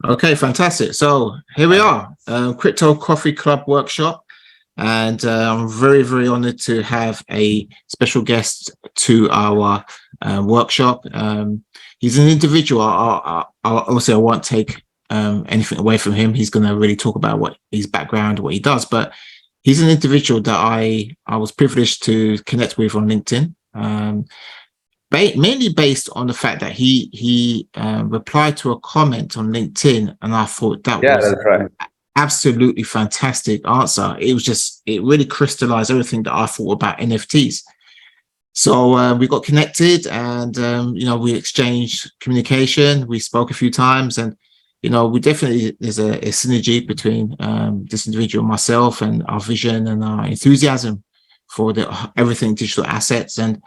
Okay, fantastic. So here we are, Crypto Coffee Club workshop. And I'm very, very honored to have a special guest to our workshop. He's an individual. Obviously, I won't take anything away from him. He's going to really talk about what his background, what he does. But he's an individual that I was privileged to connect with on LinkedIn. Mainly based on the fact that he replied to a comment on LinkedIn, and I thought that was that's right. Absolutely fantastic answer. It really crystallized everything that I thought about NFTs. So we got connected, and we exchanged communication. We spoke a few times, and we definitely, there's a synergy between this individual and myself, and our vision and our enthusiasm for everything digital assets. And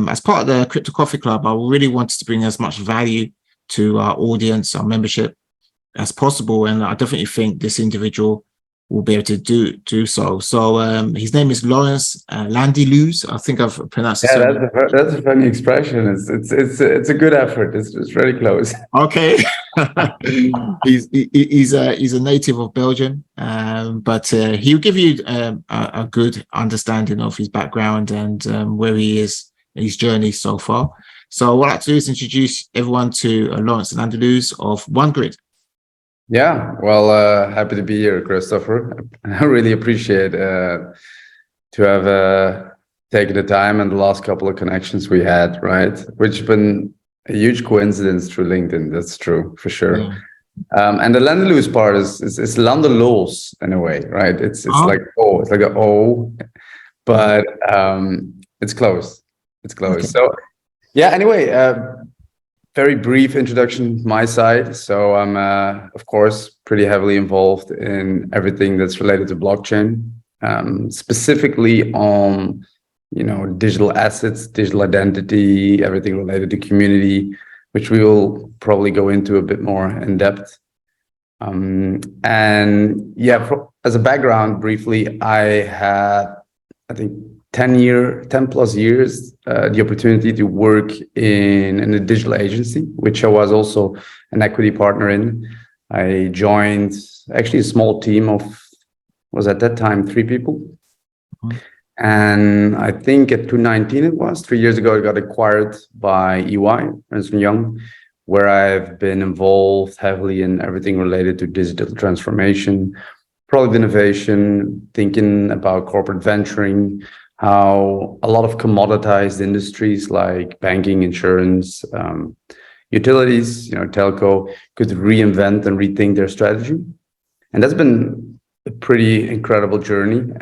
as part of the Crypto Coffee Club, I really wanted to bring as much value to our audience, our membership, as possible, and I definitely think this individual will be able to do so. So his name is Lawrence Landeloos. I think I've pronounced it. Yeah, that's a funny expression. It's a good effort. It's very close. Okay. he's a native of Belgium, but he'll give you a good understanding of his background and where he is in his journey so far. So what I'd like to do is introduce everyone to Lawrence Landeloos of OneGrid. Yeah, well, happy to be here, Christopher. I really appreciate to have taken the time and the last couple of connections we had, right? Which have been a huge coincidence through LinkedIn. That's true, for sure. Yeah. And the Landeloos part is Landeloos in a way, right? It's like it's like an O, but it's close. It's close. Okay. So yeah. Anyway. Very brief introduction my side. So I'm, of course, pretty heavily involved in everything that's related to blockchain, specifically on, digital assets, digital identity, everything related to community, which we will probably go into a bit more in depth. And yeah, as a background, briefly, I had, I think, 10 plus years, the opportunity to work in a digital agency, which I was also an equity partner in. I joined actually a small team of, was at that time 3 people. Mm-hmm. And I think at 2019 it was, 3 years ago, I got acquired by EY, Ernst & Young, where I've been involved heavily in everything related to digital transformation, product innovation, thinking about corporate venturing, how a lot of commoditized industries like banking, insurance, utilities, telco, could reinvent and rethink their strategy. And that's been a pretty incredible journey.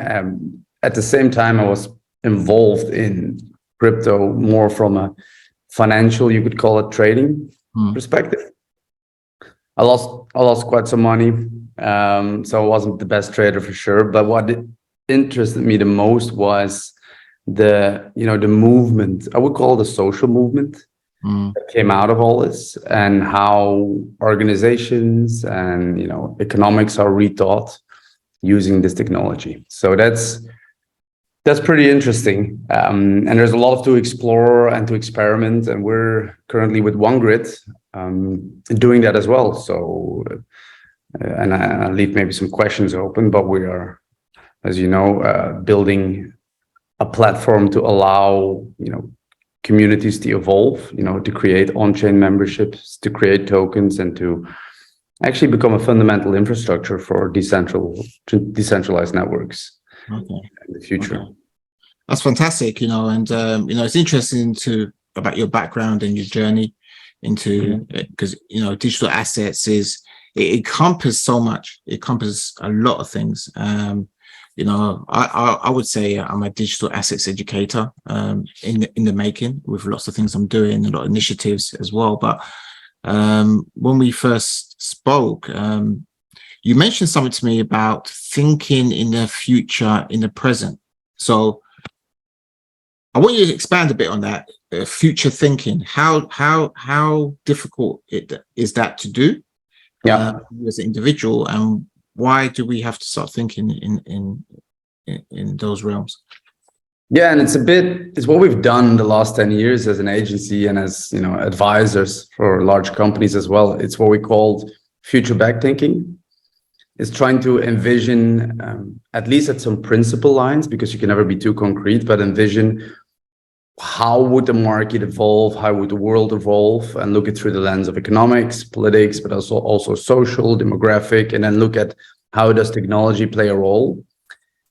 At the same time, I was involved in crypto more from a financial, you could call it trading perspective. I lost quite some money. So I wasn't the best trader for sure, but what interested me the most was the movement, I would call it a social movement that came out of all this, and how organizations and economics are rethought using this technology. So that's pretty interesting, and there's a lot to explore and to experiment, and we're currently with OneGrid doing that as well. So and I'll leave maybe some questions open, but we are, as you know, building a platform to allow, communities to evolve, to create on-chain memberships, to create tokens, and to actually become a fundamental infrastructure for decentralized networks in the future. Okay. That's fantastic, and it's interesting about your background and your journey into, because digital assets it encompasses so much. It encompasses a lot of things. I would say I'm a digital assets educator in the making, with lots of things I'm doing, a lot of initiatives as well. But when we first spoke, you mentioned something to me about thinking in the future, in the present. So I want you to expand a bit on that, future thinking. How difficult is that to do? As an individual, and why do we have to start thinking in those realms? Yeah, and it's what we've done the last 10 years as an agency and as advisors for large companies as well. It's what we called future back thinking. It's trying to envision, at least at some principle lines, because you can never be too concrete, but envision how would the market evolve, how would the world evolve, and look it through the lens of economics, politics, but also social, demographic, and then look at how does technology play a role,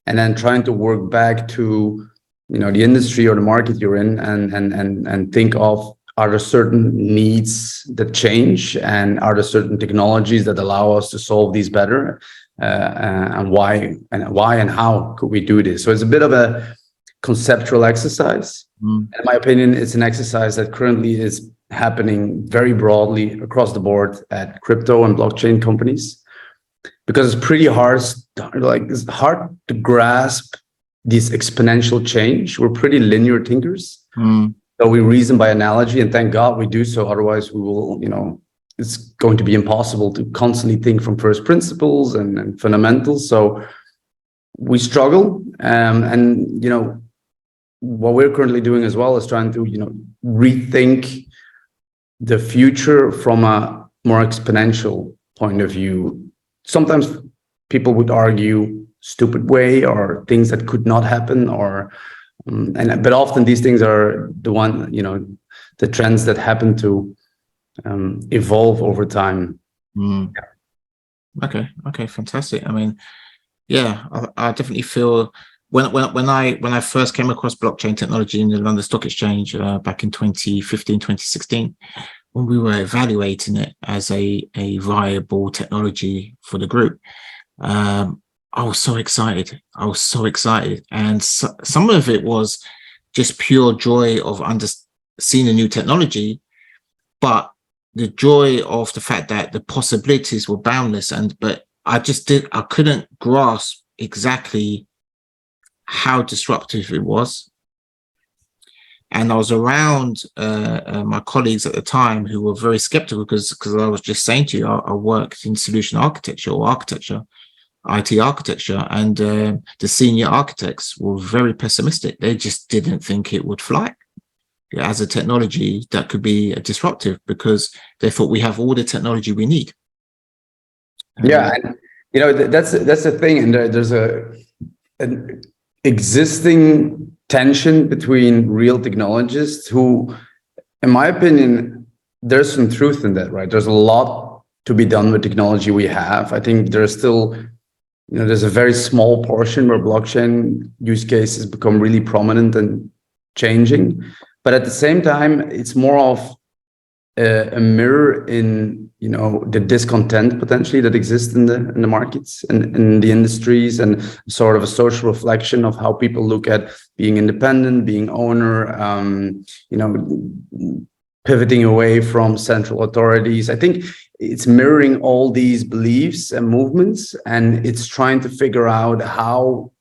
and then trying to work back to, you know, the industry or the market you're in, and think of, are there certain needs that change, and are there certain technologies that allow us to solve these better, and why and how could we do this? So it's a bit of a conceptual exercise. In my opinion, it's an exercise that currently is happening very broadly across the board at crypto and blockchain companies, because it's pretty hard, it's hard to grasp this exponential change. We're pretty linear thinkers. So we reason by analogy, and thank God we do so. Otherwise, we will, you know, it's going to be impossible to constantly think from first principles and fundamentals. So we struggle, and you know, what we're currently doing as well is trying to, you know, rethink the future from a more exponential point of view. Sometimes people would argue stupid way, or things that could not happen, or but often these things are the one, you know, the trends that happen to evolve over time. Okay, fantastic. I mean, yeah, I definitely feel when I first came across blockchain technology in the London Stock Exchange back in 2015, 2016, when we were evaluating it as a viable technology for the group, I was so excited. And some of it was just pure joy of seeing a new technology, but the joy of the fact that the possibilities were boundless. But I couldn't grasp exactly how disruptive it was. And I was around my colleagues at the time who were very skeptical, because I was just saying to you, I worked in solution architecture or IT architecture, and the senior architects were very pessimistic. They just didn't think it would fly as a technology that could be disruptive, because they thought we have all the technology we need. Yeah, and you know, that's the thing, and there's an existing tension between real technologists who, in my opinion, there's some truth in that, right? There's a lot to be done with technology we have. I think there's still, you know, there's a very small portion where blockchain use cases become really prominent and changing. But at the same time, it's more of a mirror in, you know, the discontent potentially that exists in the markets and in the industries, and sort of a social reflection of how people look at being independent, being owner, you know, pivoting away from central authorities. I think it's mirroring all these beliefs and movements, and it's trying to figure out how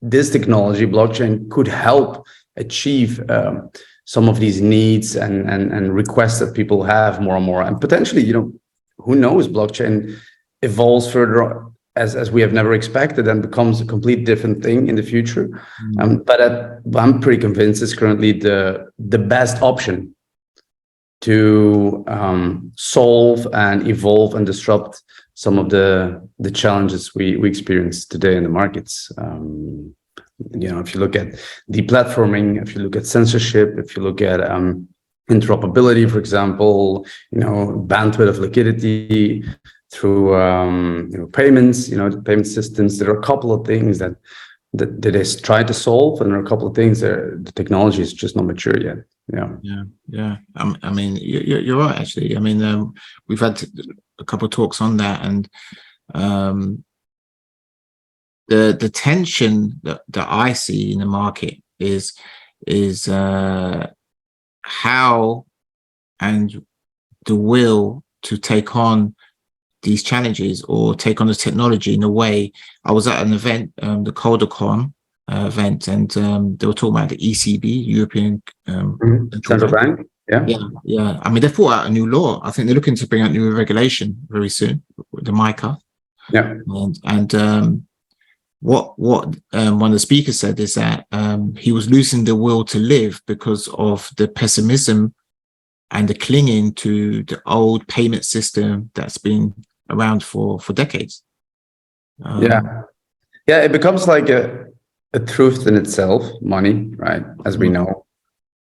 this technology, blockchain, could help achieve some of these needs and requests that people have more and more. And potentially, you know, who knows, blockchain evolves further as we have never expected and becomes a complete different thing in the future. But I'm pretty convinced it's currently the best option to solve and evolve and disrupt some of the challenges we experience today in the markets. You know, if you look at deplatforming, if you look at censorship, if you look at interoperability, for example, you know, bandwidth of liquidity through you know, payments, you know, payment systems, there are a couple of things that they try to solve, and there are a couple of things that the technology is just not mature yet. Yeah. I mean, you're right, actually. I mean, we've had a couple of talks on that, and the tension that I see in the market is how and the will to take on these challenges or take on the technology in a way. I was at an event, the CoderCon event, and they were talking about the ECB, European Central Bank. Yeah. I mean, they brought out a new law. I think they're looking to bring out new regulation very soon, the MiCA. Yeah. And what one of the speakers said is that he was losing the will to live because of the pessimism and the clinging to the old payment system that's been around for decades. Yeah, it becomes like a truth in itself, money, right? As we know,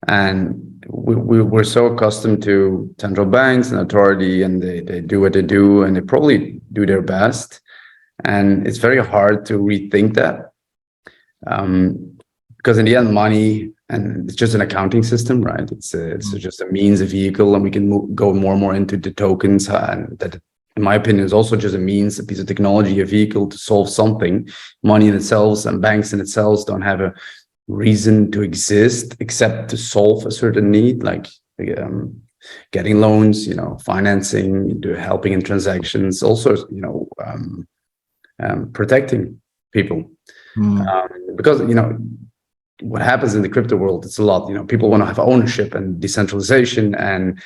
and we're so accustomed to central banks and authority, and they do what they do, and they probably do their best, and it's very hard to rethink that, because in the end, money, and it's just an accounting system, right? It's just a means, a vehicle, and we can go more and more into the tokens, and that, in my opinion, is also just a means, a piece of technology, a vehicle to solve something. Money in itself and banks in itself don't have a reason to exist except to solve a certain need, like getting loans, financing, helping in transactions, also, protecting people. Because, what happens in the crypto world, it's a lot, people want to have ownership and decentralization and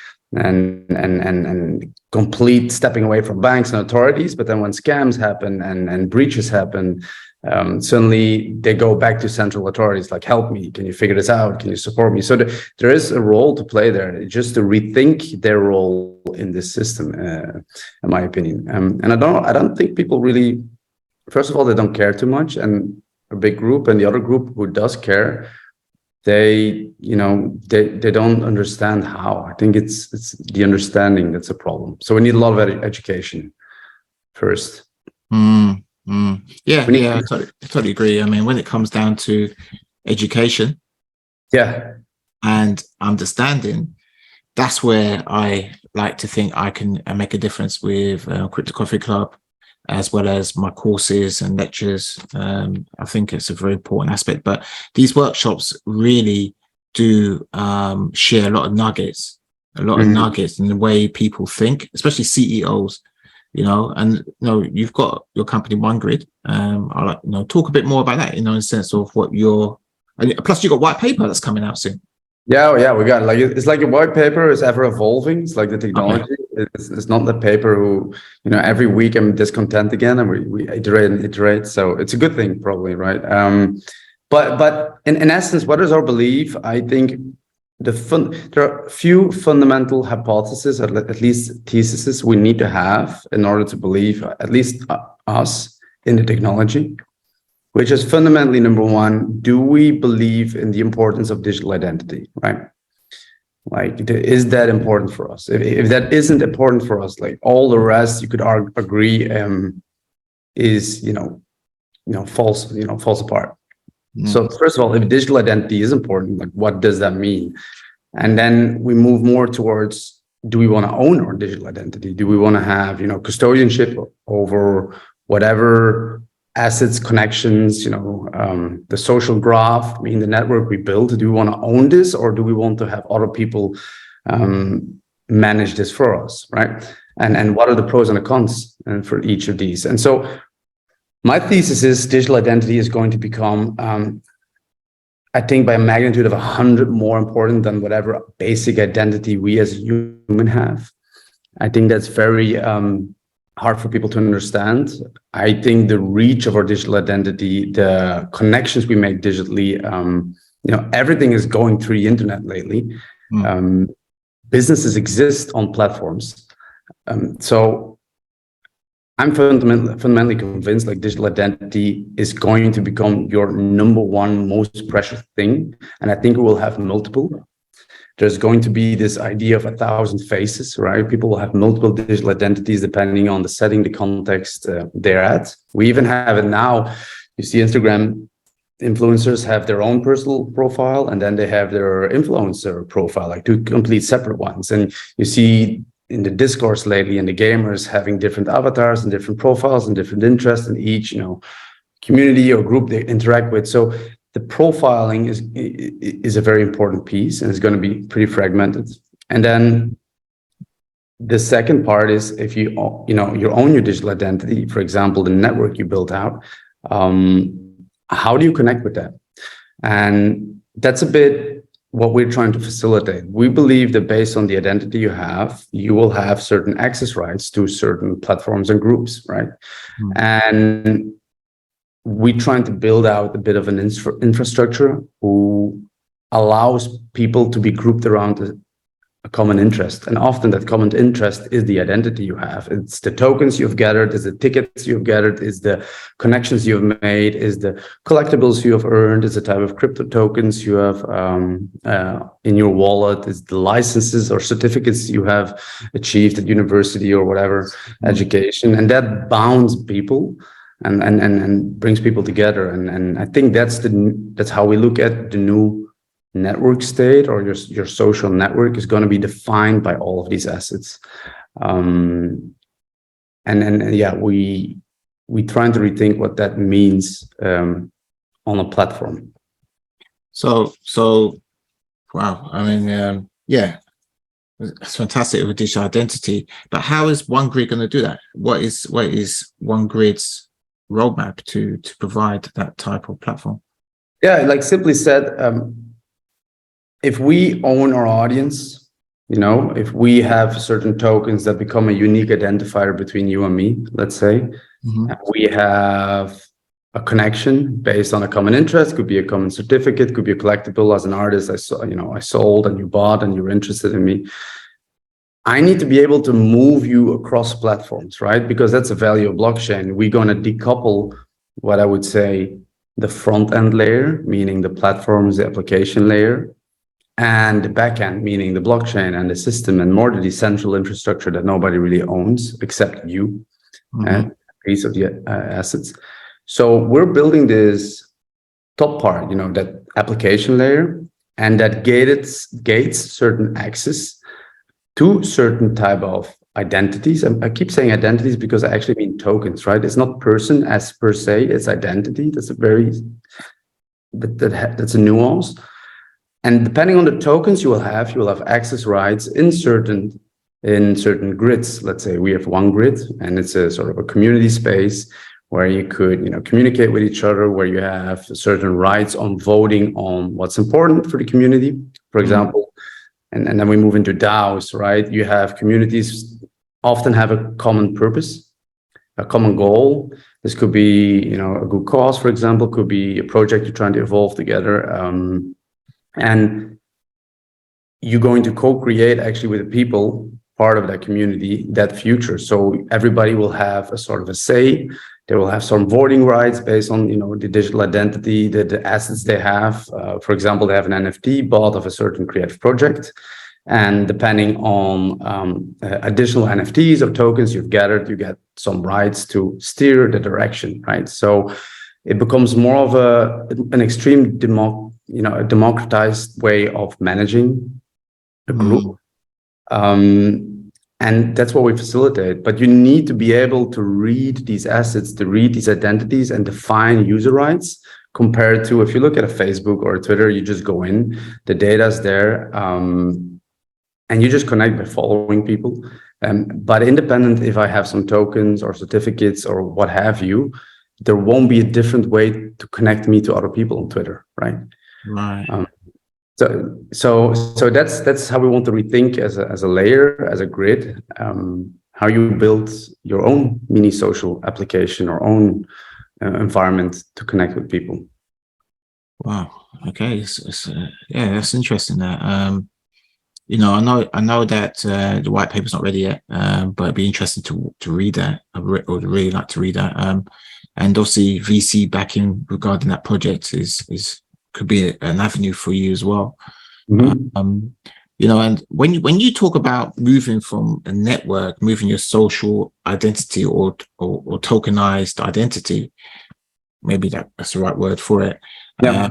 complete stepping away from banks and authorities. But then when scams happen and breaches happen, suddenly they go back to central authorities, like, help me, can you figure this out, can you support me? So there is a role to play there, just to rethink their role in this system, in my opinion. And I don't think people really, first of all, they don't care too much, and a big group, and the other group who does care, they don't understand how. I think it's the understanding that's a problem. So we need a lot of education first. Yeah, I totally agree. I mean, when it comes down to education, and understanding, that's where I like to think I can make a difference with Crypto Coffee Club, as well as my courses and lectures. I think it's a very important aspect. But these workshops really do share a lot of nuggets, in the way people think, especially CEOs. And you've got your company OneGrid. I like talk a bit more about that, in the sense of what plus you got white paper that's coming out soon. Yeah, we got it's like a white paper is ever evolving. It's like the technology. Okay. It's not the paper who, every week I'm discontent again, and we iterate and iterate. So it's a good thing, probably, right? But in essence, what is our belief? I think there are a few fundamental hypotheses, at least theses, we need to have in order to believe, at least us, in the technology. Which is fundamentally, number one, do we believe in the importance of digital identity, right? Like, is that important for us? If that isn't important for us, like all the rest, you could agree, is falls apart. So first of all, if digital identity is important, like what does that mean? And then we move more towards, do we want to own our digital identity? Do we want to have custodianship over whatever assets, connections, the social graph, the network we build? Do we want to own this, or do we want to have other people manage this for us, right? And what are the pros and the cons for each of these? And so my thesis is digital identity is going to become, I think, by a magnitude of 100 more important than whatever basic identity we as human have. I think that's very hard for people to understand. I think the reach of our digital identity, the connections we make digitally, everything is going through the internet lately. Businesses exist on platforms. So I'm fundamentally convinced, like, digital identity is going to become your number one most precious thing. And I think we will have multiple. There's going to be this idea of 1,000 faces, right? People will have multiple digital identities depending on the setting, the context they're at. We even have it now. You see Instagram influencers have their own personal profile, and then they have their influencer profile, like two complete separate ones. And you see in the discourse lately, and the gamers having different avatars and different profiles and different interests in each, community or group they interact with. So the profiling is a very important piece, and it's going to be pretty fragmented. And then the second part is, if you own your digital identity, for example, the network you built out, how do you connect with that? And that's a bit what we're trying to facilitate. We believe that based on the identity you will have certain access rights to certain platforms and groups, right? And we're trying to build out a bit of an infrastructure who allows people to be grouped around a common interest. And often that common interest is the identity you have. It's the tokens you've gathered, it's the tickets you've gathered, it's the connections you've made, is the collectibles you have earned, is the type of crypto tokens you have in your wallet, is the licenses or certificates you have achieved at university or whatever education. And that bounds people and brings people together. And I think that's how we look at the new network state, or your social network is going to be defined by all of these assets. And yeah, we trying to rethink what that means on a platform. So wow, I mean, yeah, it's fantastic with digital identity, but how is OneGrid going to do that? What is OneGrid's roadmap to provide that type of platform? Yeah, like simply said, if we own our audience, if we have certain tokens that become a unique identifier between you and me, let's say, we have a connection based on a common interest, could be a common certificate, could be a collectible. As an artist, I sold and you bought and you're interested in me. I need to be able to move you across platforms, right? Because that's a value of blockchain. We're going to decouple what I would say the front end layer, meaning the platforms, the application layer, and the backend, meaning the blockchain and the system, and more the decentral infrastructure that nobody really owns except you, and a piece of the assets. So we're building this top part, that application layer, and that gates certain access to certain type of identities. I keep saying identities because I actually mean tokens, right? It's not person as per se, it's identity. That's a nuance. And depending on the tokens you will have access rights in certain grids. Let's say we have OneGrid, and it's a sort of a community space where you could, communicate with each other, where you have certain rights on voting on what's important for the community, for example. And then we move into DAOs, right? You have communities often have a common purpose, a common goal. This could be, a good cause, for example, could be a project you're trying to evolve together. And you're going to co-create actually with the people, part of that community, that future. So everybody will have a sort of a say. They will have some voting rights based on, the digital identity, the assets they have. For example, they have an NFT bought of a certain creative project. And depending on additional NFTs or tokens you've gathered, you get some rights to steer the direction, right? So it becomes more of an extreme a democratized way of managing a group. And that's what we facilitate. But you need to be able to read these assets, to read these identities and define user rights, compared to if you look at a Facebook or a Twitter, you just go in, the data's there, and you just connect by following people. But independent, if I have some tokens or certificates or what have you, there won't be a different way to connect me to other people on Twitter, right? Right. So that's how we want to rethink as a layer, as a grid, how you build your own mini social application or own environment to connect with people. Wow. Okay. Yeah, that's interesting. That I know that the white paper's not ready yet, but it'd be interesting to read that. I would really like to read that. And obviously VC backing regarding that project could be an avenue for you as well. And when you talk about moving from a network, moving your social identity or tokenized identity, maybe that's the right word for it. Yeah.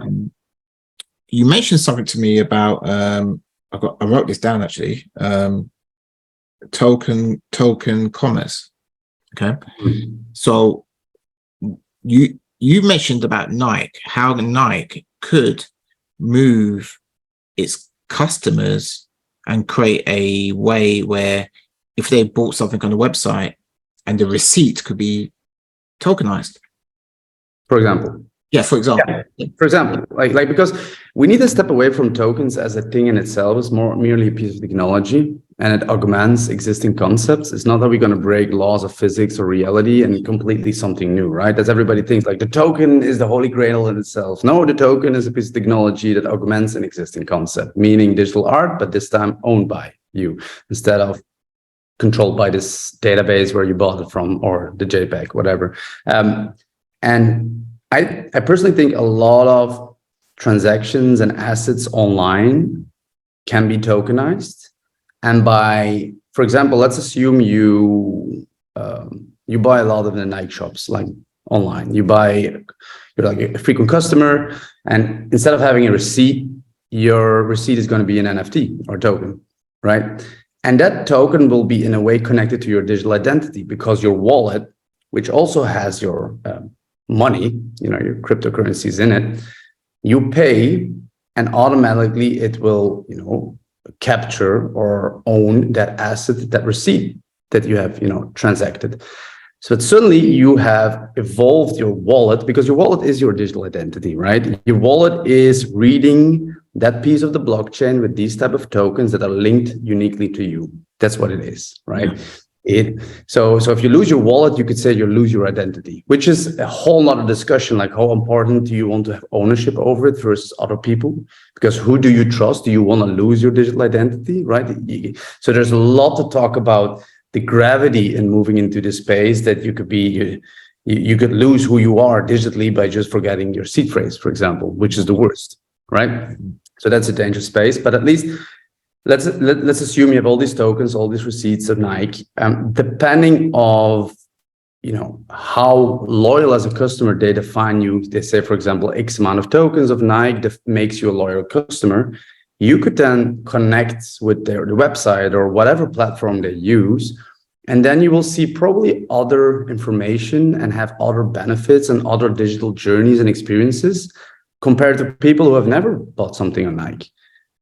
You mentioned something to me about I wrote this down actually. Token commerce. Okay. So you mentioned about Nike, how Nike could move its customers and create a way where if they bought something on the website and the receipt could be tokenized. For example. Yeah, for example. Yeah. For example, like because we need to step away from tokens as a thing in itself. It's merely a piece of technology, and it augments existing concepts. It's not that we're going to break laws of physics or reality and completely something new, right? As everybody thinks, like the token is the holy grail in itself. No, the token is a piece of technology that augments an existing concept, meaning digital art, but this time owned by you, instead of controlled by this database where you bought it from, or the JPEG, whatever. And I personally think a lot of transactions and assets online can be tokenized. And by, for example, let's assume you buy a lot of the Nike shops, like online. You're like a frequent customer, and instead of having a receipt, your receipt is going to be an NFT or token, right? And that token will be in a way connected to your digital identity, because your wallet, which also has your money, your cryptocurrencies in it, you pay, and automatically it will, capture or own that asset, that receipt that you have, transacted. So certainly you have evolved your wallet, because your wallet is your digital identity, right? Your wallet is reading that piece of the blockchain with these type of tokens that are linked uniquely to you. That's what it is, right? Yeah. So if you lose your wallet, you could say you lose your identity, which is a whole nother discussion, like how important do you want to have ownership over it versus other people? Because who do you trust? Do you want to lose your digital identity, right? So there's a lot to talk about the gravity in moving into this space, that you could lose who you are digitally by just forgetting your seed phrase, for example, which is the worst, right? So that's a dangerous space. But at least let's assume you have all these tokens, all these receipts of Nike. Depending of how loyal as a customer they define you, they say, for example, X amount of tokens of Nike that makes you a loyal customer. You could then connect with the website or whatever platform they use, and then you will see probably other information and have other benefits and other digital journeys and experiences compared to people who have never bought something on Nike,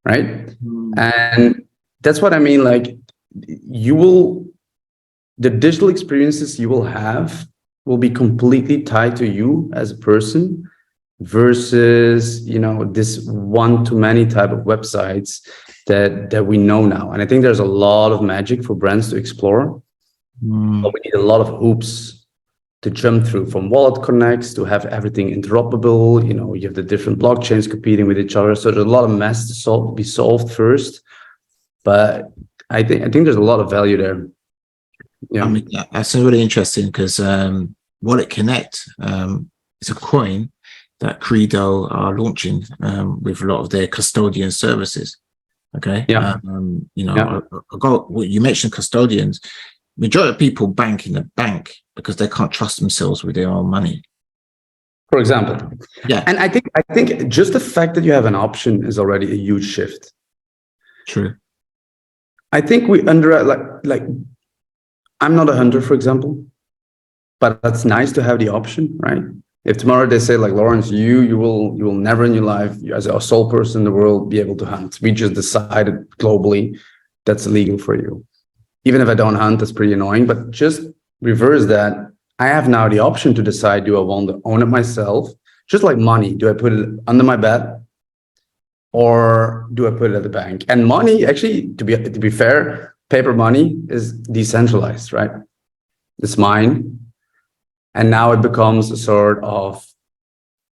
right? And that's what I mean. Like, the digital experiences you will have will be completely tied to you as a person, versus this one-to-many type of websites that we know now. And I think there's a lot of magic for brands to explore, but we need a lot of hoops to jump through, from wallet connects to have everything interoperable. You have the different blockchains competing with each other, so there's a lot of mess to be solved first. But I think there's a lot of value there. I mean, that's really interesting, because Wallet Connect is a coin that Credo are launching with a lot of their custodian services. Okay. Yeah. You mentioned custodians. Majority of people bank in the bank because they can't trust themselves with their own money, for example. Yeah. And I think just the fact that you have an option is already a huge shift. True. I think we like I'm not a hunter, for example, but that's nice to have the option, right? If tomorrow they say, like, Lawrence, you will never in your life, as a sole person in the world, be able to hunt. We just decided globally that's illegal for you. Even if I don't hunt, that's pretty annoying. But just reverse that. I have now the option to decide, do I want to own it myself? Just like money, do I put it under my bed, or do I put it at the bank? And money, actually, to be fair, paper money is decentralized, right? It's mine. And now it becomes a sort of,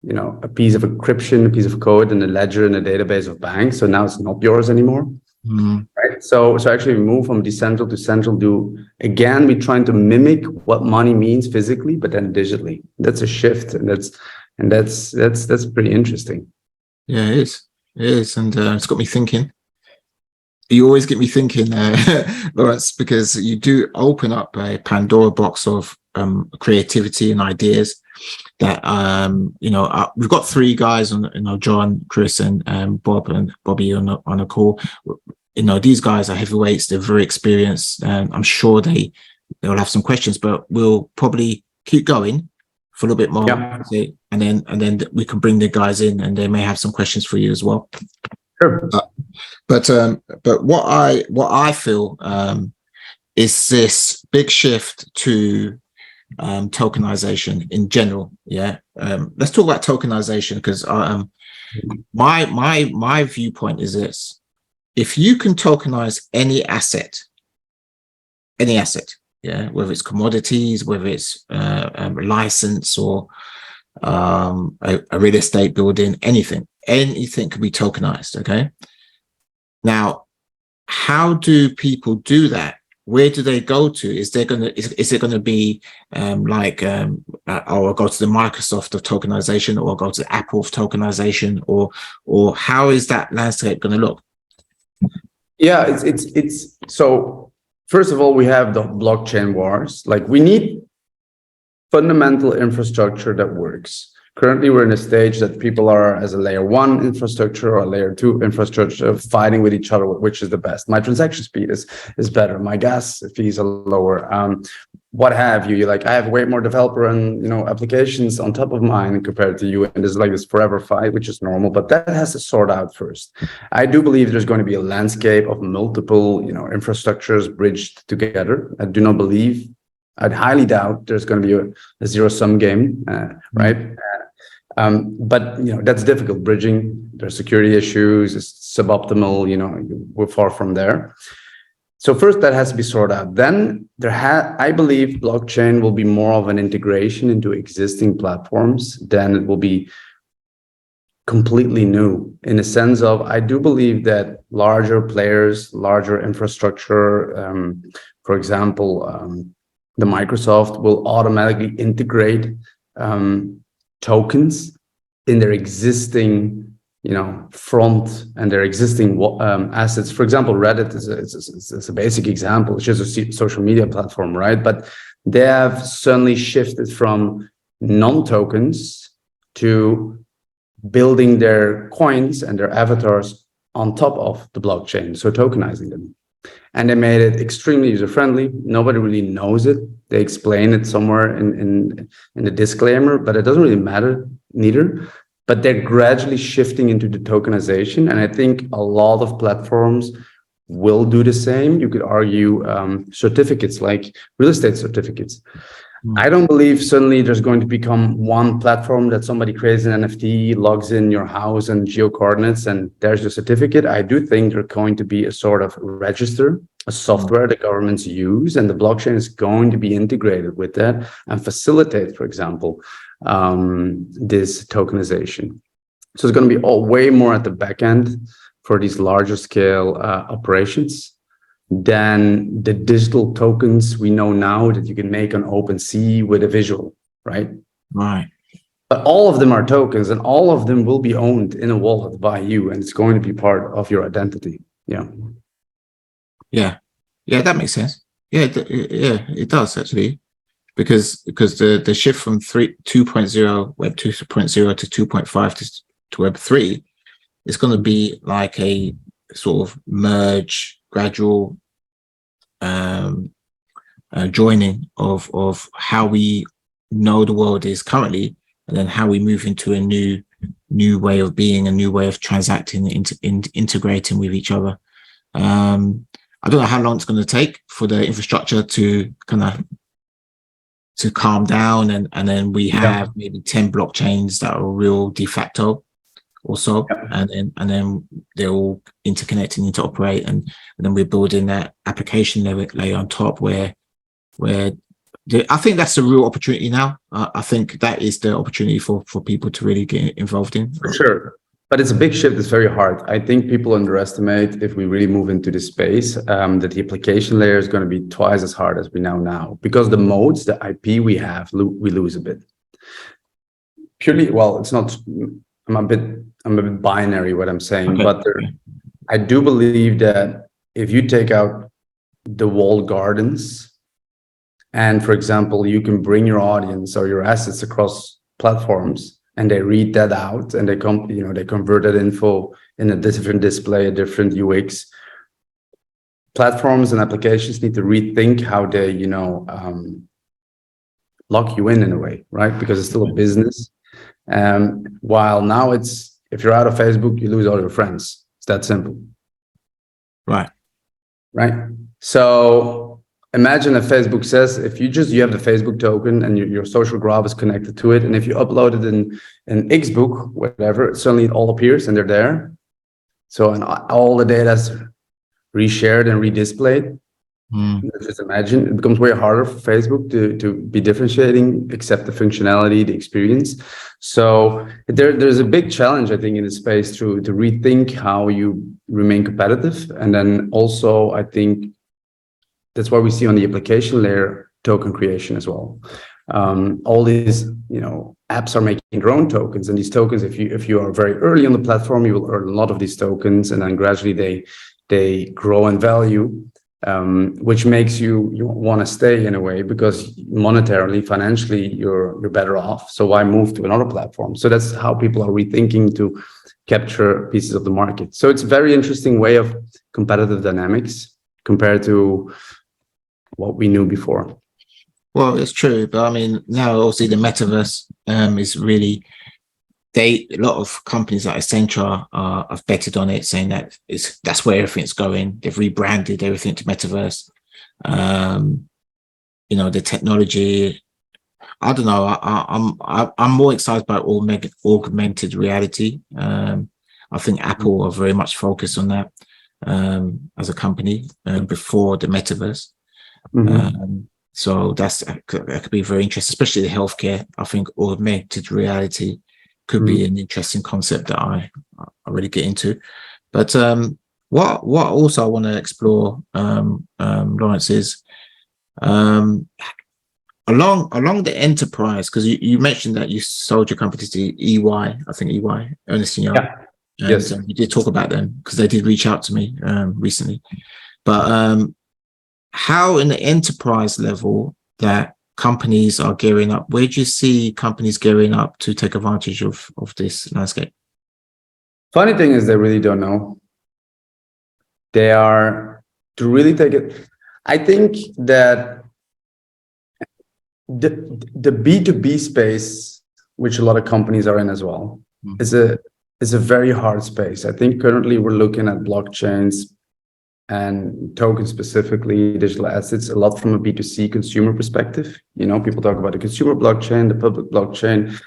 a piece of encryption, a piece of code in a ledger in a database of banks. So now it's not yours anymore. Right. So actually we move from decentral to central. We're trying to mimic what money means physically, but then digitally. That's a shift, and that's pretty interesting. Yeah, it is. It is, and it's got me thinking. You always get me thinking, Lawrence, because you do open up a Pandora box of creativity and ideas that we've got three guys on, John, Chris, and Bob and Bobby on a call. These guys are heavyweights, they're very experienced, and I'm sure they'll have some questions, but we'll probably keep going for a little bit more. Yeah. And then we can bring the guys in, and they may have some questions for you as well. Sure. But what I feel is this big shift to tokenization in general. Yeah. Let's talk about tokenization, because my viewpoint is this: if you can tokenize any asset, yeah, whether it's commodities, whether it's a license, or a real estate building, anything can be tokenized. Okay. Now, how do people do that? Where do they go to? Is it going to be or go to the Microsoft of tokenization, or go to the Apple of tokenization, or how is that landscape going to look? Yeah, it's so first of all, we have the blockchain wars. Like, we need fundamental infrastructure that works. Currently, we're in a stage that people are, as a layer 1 infrastructure or a layer 2 infrastructure, fighting with each other, which is the best. My transaction speed is better. My gas fees are lower. What have you? You're like, I have way more developer and applications on top of mine compared to you, and there's like this forever fight, which is normal. But that has to sort out first. I do believe there's going to be a landscape of multiple, infrastructures bridged together. I do not believe. I'd highly doubt there's going to be a zero-sum game, right? But that's difficult. Bridging, there's security issues, it's suboptimal. We're far from there. So first, that has to be sorted out. Then I believe blockchain will be more of an integration into existing platforms than it will be completely new, in the sense of, I do believe that larger players, larger infrastructure, for example, the Microsoft will automatically integrate tokens in their existing front and their existing assets. For example, Reddit is a basic example. It's just a social media platform, right? But they have suddenly shifted from non-tokens to building their coins and their avatars on top of the blockchain, so tokenizing them. And they made it extremely user-friendly. Nobody really knows it. They explain it somewhere in the disclaimer, but it doesn't really matter neither. But they're gradually shifting into the tokenization. And I think a lot of platforms will do the same. You could argue certificates, like real estate certificates. I don't believe suddenly there's going to become one platform that somebody creates an NFT, logs in your house and geo coordinates, and there's your certificate. I do think there's going to be a sort of register, a software that governments use, and the blockchain is going to be integrated with that and facilitate, for example, this tokenization. So it's going to be way more at the back end for these larger scale operations than the digital tokens we know now that you can make on OpenSea with a visual, right? Right. But all of them are tokens, and all of them will be owned in a wallet by you, and it's going to be part of your identity. Yeah. Yeah, that makes sense. Yeah, it does actually, because the shift from 2.0 Web 2.0 to 2.5 to Web 3 is going to be like a sort of merge, gradual joining of how we know the world is currently, and then how we move into a new way of being, a new way of transacting, integrating with each other. I don't know how long it's going to take for the infrastructure to kind of to calm down, and then we have maybe 10 blockchains that are real de facto also, and then they're all interconnecting, interoperate, and then we're building that application layer on top where I think that's a real opportunity now. I think that is the opportunity for people to really get involved in. For sure. But it's a big shift. It's very hard. I think people underestimate, if we really move into this space, that the application layer is going to be twice as hard as we know now, because the modes, the IP we have, we lose a bit. Purely, well, it's not. I'm a bit binary what I'm saying, but I do believe that if you take out the walled gardens, and for example, you can bring your audience or your assets across platforms, and they read that out, and they convert that info in a different display, a different UX. Platforms and applications need to rethink how they, lock you in a way, right? Because it's still a business. While now it's, if you're out of Facebook, you lose all your friends. It's that simple. Right. So imagine if Facebook says, if you have the Facebook token and your social graph is connected to it, and if you upload it in Xbook, whatever, suddenly it all appears and they're there. So, and all the data is reshared and redisplayed. Let's just imagine it becomes way harder for Facebook to be differentiating, accept the functionality, the experience. So there's a big challenge, I think, in the space to rethink how you remain competitive. And then also, I think that's why we see on the application layer token creation as well. All these, apps are making their own tokens, and these tokens, if you are very early on the platform, you will earn a lot of these tokens, and then gradually they grow in value. Which makes you want to stay in a way, because monetarily, financially, you're better off. So why move to another platform? So that's how people are rethinking to capture pieces of the market. So it's a very interesting way of competitive dynamics compared to what we knew before. Well, it's true, but I mean, now obviously the metaverse is really, a lot of companies like Accenture have betted on it, saying that that's where everything's going. They've rebranded everything to metaverse. The technology. I don't know. I'm more excited about augmented reality. I think Apple are very much focused on that as a company before the metaverse. So that could be very interesting, especially the healthcare. I think augmented reality could be an interesting concept that I really get into. But what also I want to explore, Lawrence, is along the enterprise, because you mentioned that you sold your company to EY, I think EY, Ernst & Young. Yeah. And Yes. you did talk about them because they did reach out to me recently. But how in the enterprise level that companies are gearing up? Where do you see companies gearing up to take advantage of this landscape? Funny thing is, they really don't know. They are to really take it. I think that the B2B space, which a lot of companies are in as well, is a very hard space. I think currently we're looking at blockchains and tokens, specifically digital assets, a lot from a B2C consumer perspective. People talk about the consumer blockchain, the public blockchain.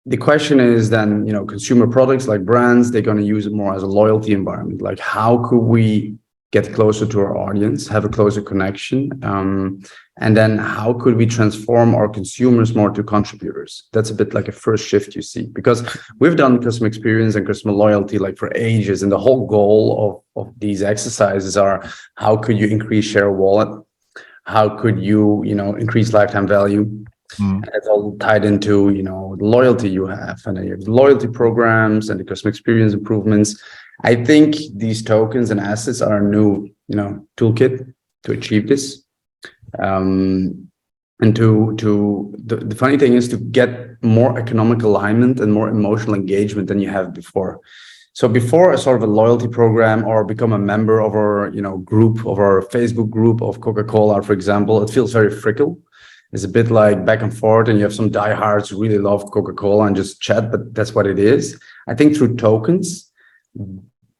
The question is then, consumer products like brands, they're going to use it more as a loyalty environment. Like, how could we get closer to our audience, have a closer connection? And then how could we transform our consumers more to contributors? That's a bit like a first shift you see, because we've done customer experience and customer loyalty like for ages. And the whole goal of these exercises are, how could you increase share of wallet? How could you, increase lifetime value? And it's all tied into, the loyalty you have, and then you have the loyalty programs and the customer experience improvements. I think these tokens and assets are a new, toolkit to achieve this. And the funny thing is to get more economic alignment and more emotional engagement than you have before. So before, a sort of a loyalty program or become a member of our, group, of our Facebook group of Coca-Cola, for example, it feels very fickle. It's a bit like back and forth, and you have some diehards who really love Coca-Cola and just chat, but that's what it is. I think through tokens,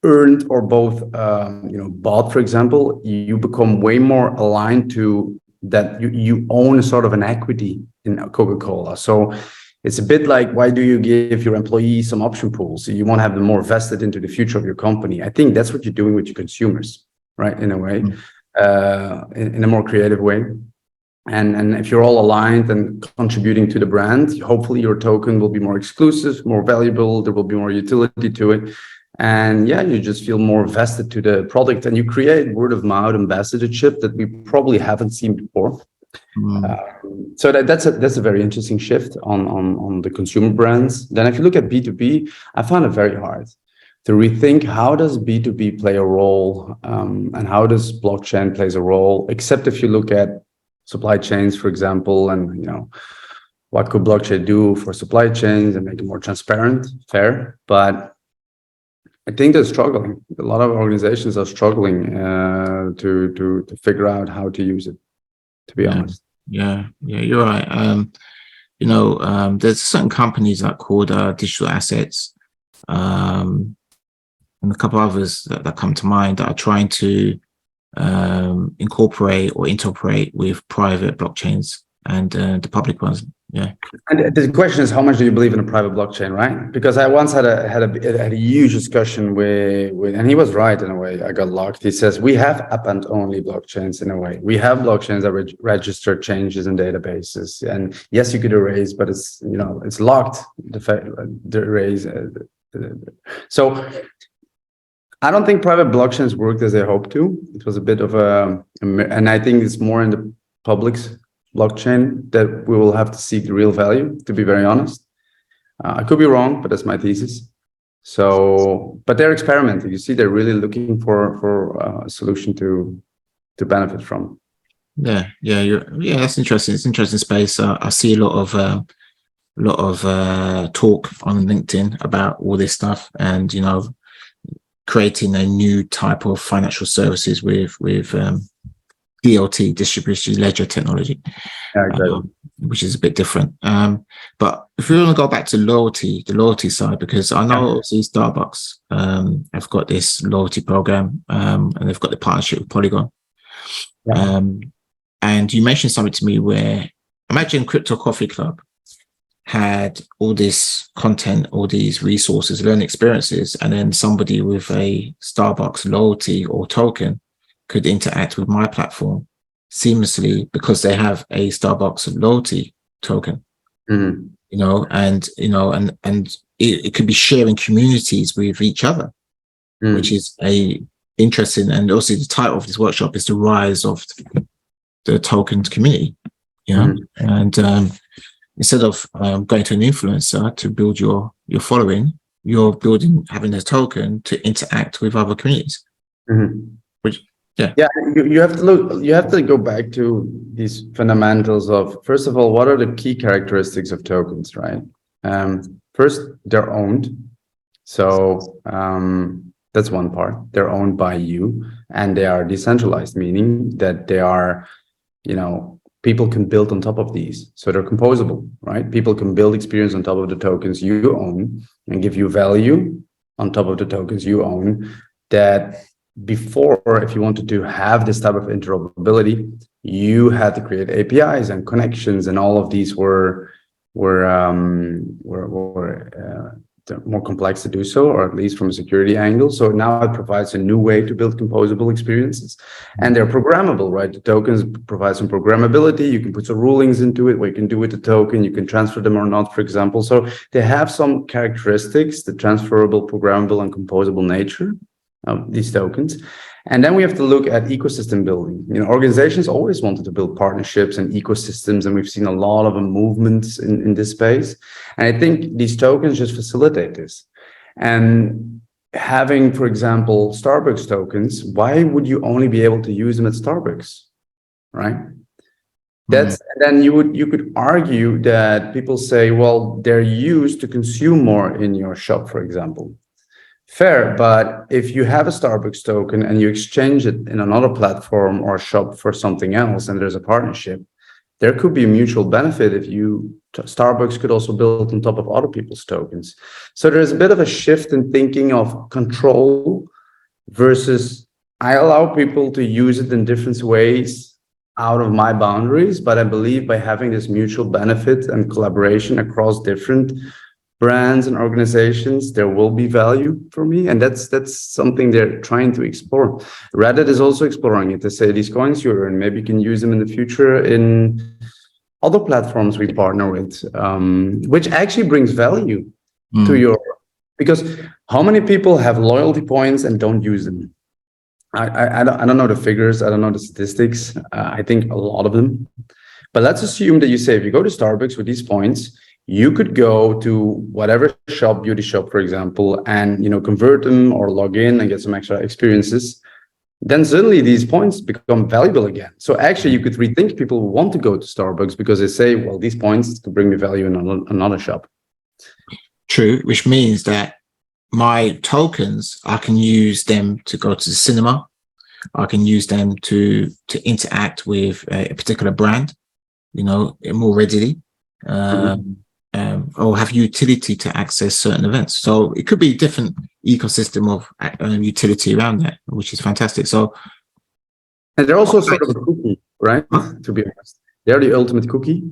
earned or both, bought, for example, you become way more aligned to that. You own a sort of an equity in Coca-Cola. So it's a bit like, why do you give your employees some option pools? So you want to have them more vested into the future of your company. I think that's what you're doing with your consumers, right? In a way, in a more creative way. And if you're all aligned and contributing to the brand, hopefully your token will be more exclusive, more valuable. There will be more utility to it. And yeah, you just feel more vested to the product, and you create word of mouth ambassadorship that we probably haven't seen before. So that's a very interesting shift on the consumer brands. Then if you look at B2B, I found it very hard to rethink, how does B2B play a role, and how does blockchain plays a role, except if you look at supply chains, for example, and what could blockchain do for supply chains and make it more transparent, fair. But I think they're struggling. A lot of organizations are struggling to figure out how to use it, to be honest. Yeah, you're right. There's certain companies that are called digital assets, and a couple others that come to mind that are trying to incorporate or interoperate with private blockchains and the public ones. Yeah. And the question is, how much do you believe in a private blockchain, right? Because I once had a huge discussion with, and he was right in a way. I got locked. He says we have append only blockchains in a way. We have blockchains that register changes in databases, and yes, you could erase, but it's it's locked. The erase. So I don't think private blockchains worked as they hoped to. It was a bit of and I think it's more in the public's blockchain that we will have to seek the real value, to be very honest. I could be wrong, but that's my thesis. So, but they're experimenting. You see, they're really looking for a solution to benefit from. Yeah, that's interesting. It's an interesting space. I see a lot of talk on LinkedIn about all this stuff, and creating a new type of financial services with DLT, distributed ledger technology, Yeah, exactly. which is a bit different. But if we want to go back to the loyalty side, because I know obviously Starbucks have got this loyalty program, and they've got the partnership with Polygon. Yeah. And you mentioned something to me where, imagine Crypto Coffee Club had all this content, all these resources, learning experiences, and then somebody with a Starbucks loyalty or token could interact with my platform seamlessly because they have a Starbucks loyalty token. Mm-hmm. And it could be sharing communities with each other, which is a interesting. And also the title of this workshop is the rise of the tokens community. And instead of going to an influencer to build your following, you're having a token to interact with other communities. Which you have to go back to these fundamentals of, first of all, what are the key characteristics of tokens, right? First, they're owned. So that's one part. They're owned by you, and they are decentralized, meaning that they are, people can build on top of these. So they're composable, right? People can build experience on top of the tokens you own and give you value on top of the tokens you own. That before, if you wanted to have this type of interoperability, you had to create APIs and connections, and all of these were more complex to do so, or at least from a security angle. So now it provides a new way to build composable experiences, and they're programmable, right? The tokens provide some programmability. You can put some rulings into it, what you can do with the token, you can transfer them or not, for example. So they have some characteristics, the transferable, programmable, and composable nature of these tokens. And then we have to look at ecosystem building. Organizations always wanted to build partnerships and ecosystems, and we've seen a lot of movements in this space. And I think these tokens just facilitate this. And having, for example, Starbucks tokens, why would you only be able to use them at Starbucks, right? Then you could argue that people say, well, they're used to consume more in your shop, for example. Fair, but if you have a Starbucks token and you exchange it in another platform or shop for something else, and there's a partnership, there could be a mutual benefit if Starbucks could also build on top of other people's tokens. So there's a bit of a shift in thinking of control versus I allow people to use it in different ways out of my boundaries, but I believe by having this mutual benefit and collaboration across different brands and organizations, there will be value for me. And that's something they're trying to explore. Reddit is also exploring it. They say these coins you earn, maybe you can use them in the future in other platforms we partner with, which actually brings value to because how many people have loyalty points and don't use them? I don't know the figures. I don't know the statistics. I think a lot of them. But let's assume that you say, if you go to Starbucks with these points, you could go to whatever shop, beauty shop, for example, and convert them or log in and get some extra experiences. Then suddenly these points become valuable again. So actually, you could rethink people who want to go to Starbucks because they say, well, these points could bring me value in another shop. True, which means that my tokens, I can use them to go to the cinema. I can use them to interact with a particular brand, more readily. Or have utility to access certain events. So it could be a different ecosystem of utility around that, which is fantastic. So, and they're also sort of a cookie, right? To be honest, they're the ultimate cookie.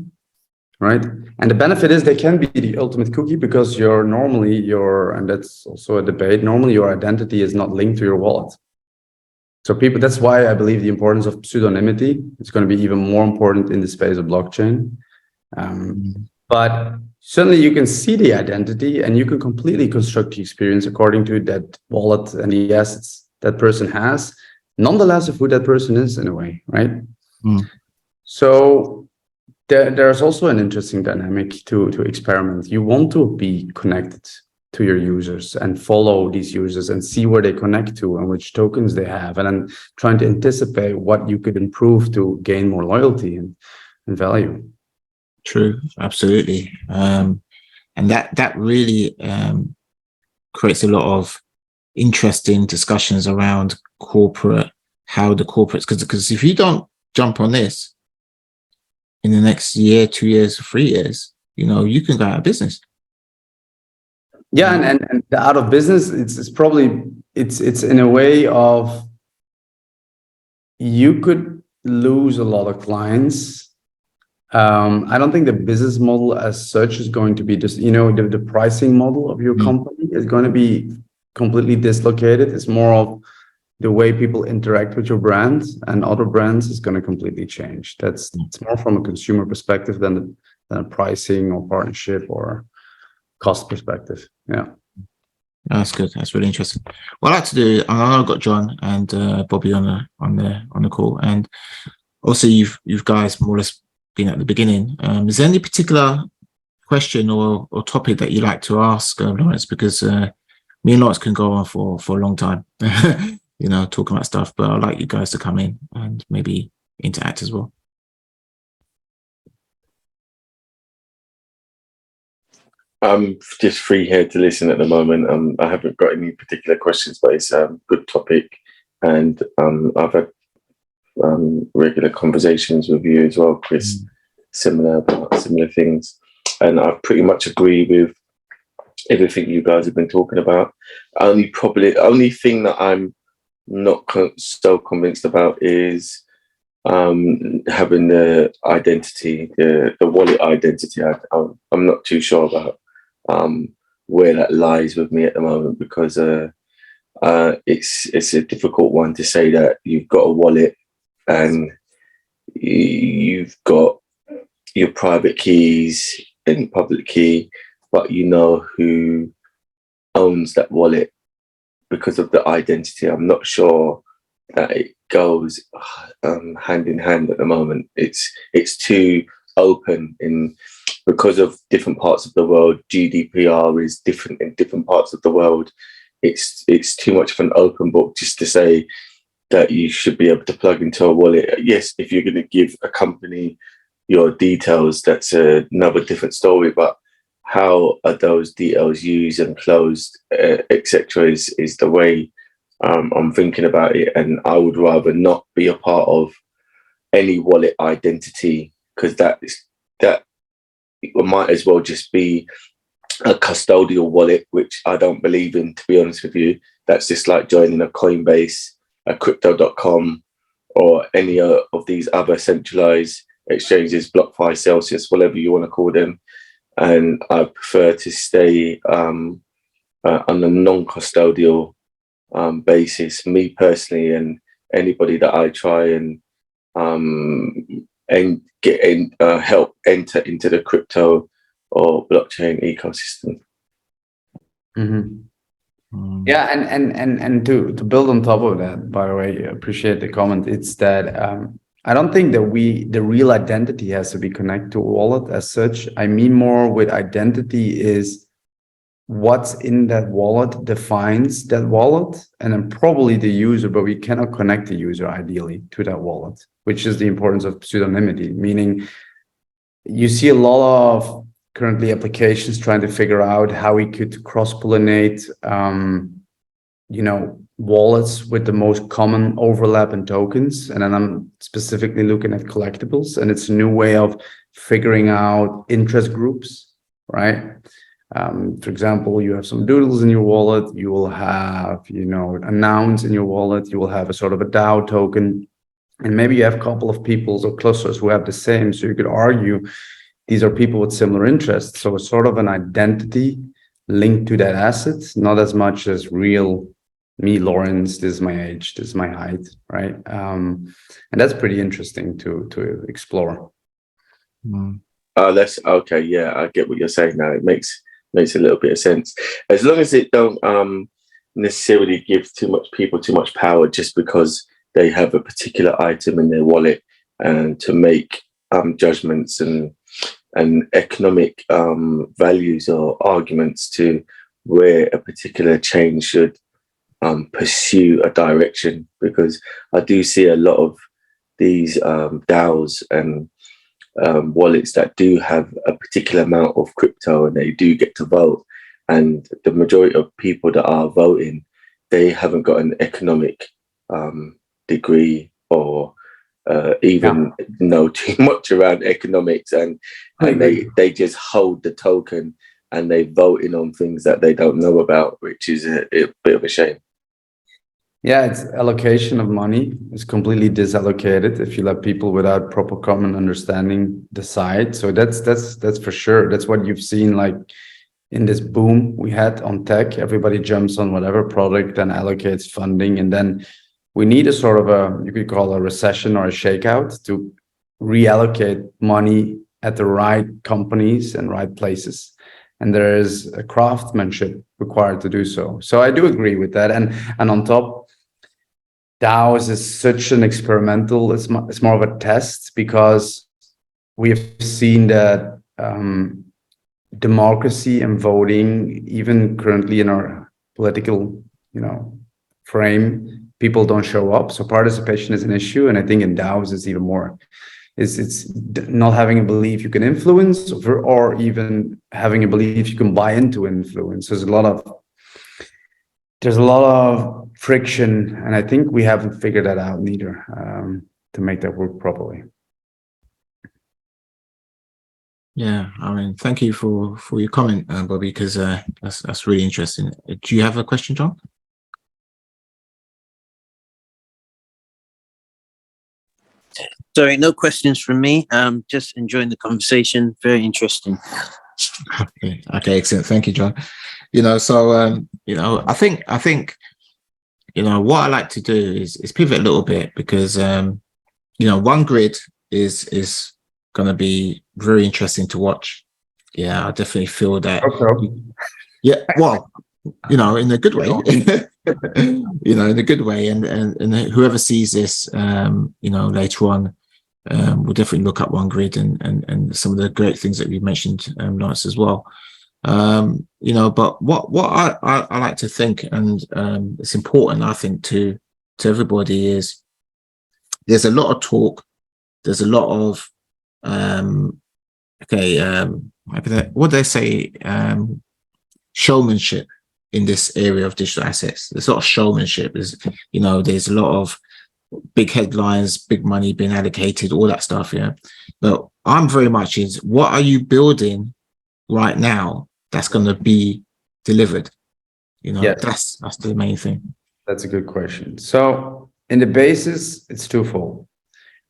right? And the benefit is they can be the ultimate cookie because and that's also a debate, normally your identity is not linked to your wallet. So that's why I believe the importance of pseudonymity is going to be even more important in the space of blockchain. But certainly you can see the identity and you can completely construct the experience according to that wallet and the assets that person has, nonetheless of who that person is in a way, right? So there's also an interesting dynamic to experiment. You want to be connected to your users and follow these users and see where they connect to and which tokens they have, and then trying to anticipate what you could improve to gain more loyalty and value. True, absolutely. And that really creates a lot of interesting discussions around how the corporates, because if you don't jump on this in the next year, 2 years, 3 years, you can go out of business. Yeah, and the out of business, it's probably it's in a way of you could lose a lot of clients. I don't think the business model as such is going to be just, the pricing model of your company is going to be completely dislocated. It's more of the way people interact with your brand and other brands is going to completely change. It's more from a consumer perspective than a pricing or partnership or cost perspective. Yeah. That's good. That's really interesting. What I'd like to do, I know I've got John and Bobby on the call, and also you've guys more or less been at the beginning. Is there any particular question or topic that you like to ask Lawrence? Because me and Lawrence can go on for a long time, talking about stuff. But I'd like you guys to come in and maybe interact as well. I'm just free here to listen at the moment. I haven't got any particular questions, but it's a good topic, and I've had regular conversations with you as well, Chris, similar things, and I pretty much agree with everything you guys have been talking about. Only thing that I'm not so convinced about is having the identity, the wallet identity. I'm not too sure about where that lies with me at the moment, because it's a difficult one to say that you've got a wallet and you've got your private keys and public key, but you know who owns that wallet because of the identity. I'm not sure that it goes hand in hand at the moment. It's too open because of different parts of the world. GDPR is different in different parts of the world. It's too much of an open book just to say that you should be able to plug into a wallet. Yes, if you're going to give a company your details, that's another different story. But how are those details used and closed, etc., is the way I'm thinking about it. And I would rather not be a part of any wallet identity, because that might as well just be a custodial wallet, which I don't believe in, to be honest with you. That's just like joining a Coinbase, a crypto.com, or any of these other centralized exchanges, BlockFi, Celsius, whatever you want to call them. And I prefer to stay on a non-custodial basis, me personally, and anybody that I try and get in, help enter into the crypto or blockchain ecosystem. Yeah, and to build on top of that, by the way, I appreciate the comment. It's that I don't think that the real identity has to be connected to a wallet as such. I mean, more with identity is what's in that wallet defines that wallet, and then probably the user, but we cannot connect the user ideally to that wallet, which is the importance of pseudonymity. Meaning, you see a lot of currently applications trying to figure out how we could cross-pollinate, wallets with the most common overlap in tokens. And then I'm specifically looking at collectibles, and it's a new way of figuring out interest groups, right? For example, you have some doodles in your wallet, you will have, a nouns in your wallet, you will have a sort of a DAO token, and maybe you have a couple of peoples or clusters who have the same. So you could argue these are people with similar interests. So it's sort of an identity linked to that asset, not as much as real me, Lawrence, this is my age, this is my height, right? And that's pretty interesting to explore. That's okay. Yeah, I get what you're saying now. It makes a little bit of sense. As long as it don't necessarily give people too much power just because they have a particular item in their wallet, and to make judgments and economic values or arguments to where a particular chain should pursue a direction. Because I do see a lot of these DAOs and wallets that do have a particular amount of crypto, and they do get to vote, and the majority of people that are voting, they haven't got an economic degree or even know too much around economics, and they just hold the token and they voting on things that they don't know about, which is a bit of a shame. Yeah, it's allocation of money is completely disallocated if you let people without proper common understanding decide. So that's for sure. That's what you've seen, like in this boom we had on tech. Everybody jumps on whatever product and allocates funding, and then we need a sort of a, you could call a recession or a shakeout to reallocate money at the right companies and right places. And there is a craftsmanship required to do so. So I do agree with that. And on top, DAOs is such an experimental, it's more of a test, because we have seen that democracy and voting, even currently in our political, frame, people don't show up. So participation is an issue. And I think in DAOs it's even more. It's not having a belief you can influence, or even having a belief you can buy into influence. There's a lot of friction, and I think we haven't figured that out neither, to make that work properly. Yeah, I mean, thank you for your comment, Bobby, because that's really interesting. Do you have a question, John? Sorry, no questions from me. Just enjoying the conversation. Very interesting. Okay, excellent. Thank you, John. So I think what I like to do is pivot a little bit, because OneGrid is going to be very interesting to watch. Yeah, I definitely feel that. Okay. Yeah, well, in a good way. In a good way, and whoever sees this, later on, we'll definitely look up OneGrid and some of the great things that you mentioned, Lawrence, as well. But what I like to think, and it's important, I think, to everybody, is there's a lot of talk, there's a lot of what do they say, showmanship in this area of digital assets. There's a lot of showmanship. There's a lot of big headlines, big money being allocated, all that stuff. Yeah, but I'm very much is, what are you building right now that's going to be delivered? Yes. That's the main thing. That's a good question. So in the basis, it's twofold.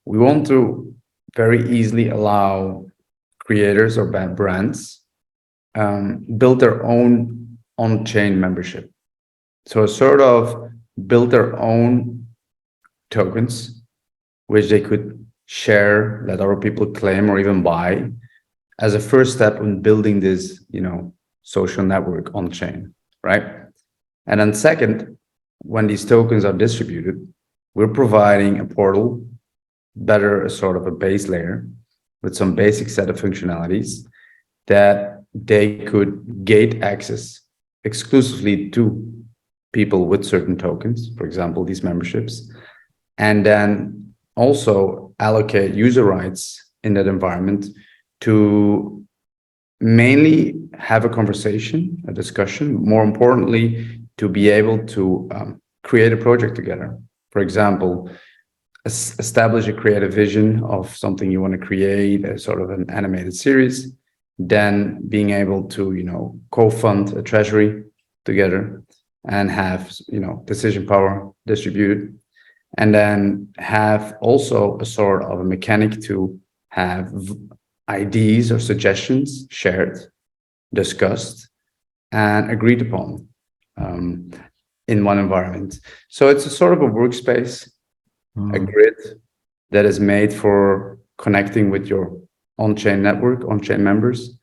We want to very easily allow creators or brands build their own on-chain membership. So sort of build their own tokens, which they could share, let other people claim or even buy, as a first step in building this, social network on chain, right? And then second, when these tokens are distributed, we're providing a portal, better a sort of a base layer with some basic set of functionalities that they could gate access exclusively to people with certain tokens, for example, these memberships, and then also allocate user rights in that environment to mainly have a conversation, a discussion, more importantly, to be able to create a project together. For example, establish a creative vision of something you want to create, a sort of an animated series, then being able to, co-fund a treasury together and have, decision power distributed, and then have also a sort of a mechanic to have ideas or suggestions shared, discussed, and agreed upon in one environment. So it's a sort of a workspace, a grid that is made for connecting with your on-chain network, on-chain members.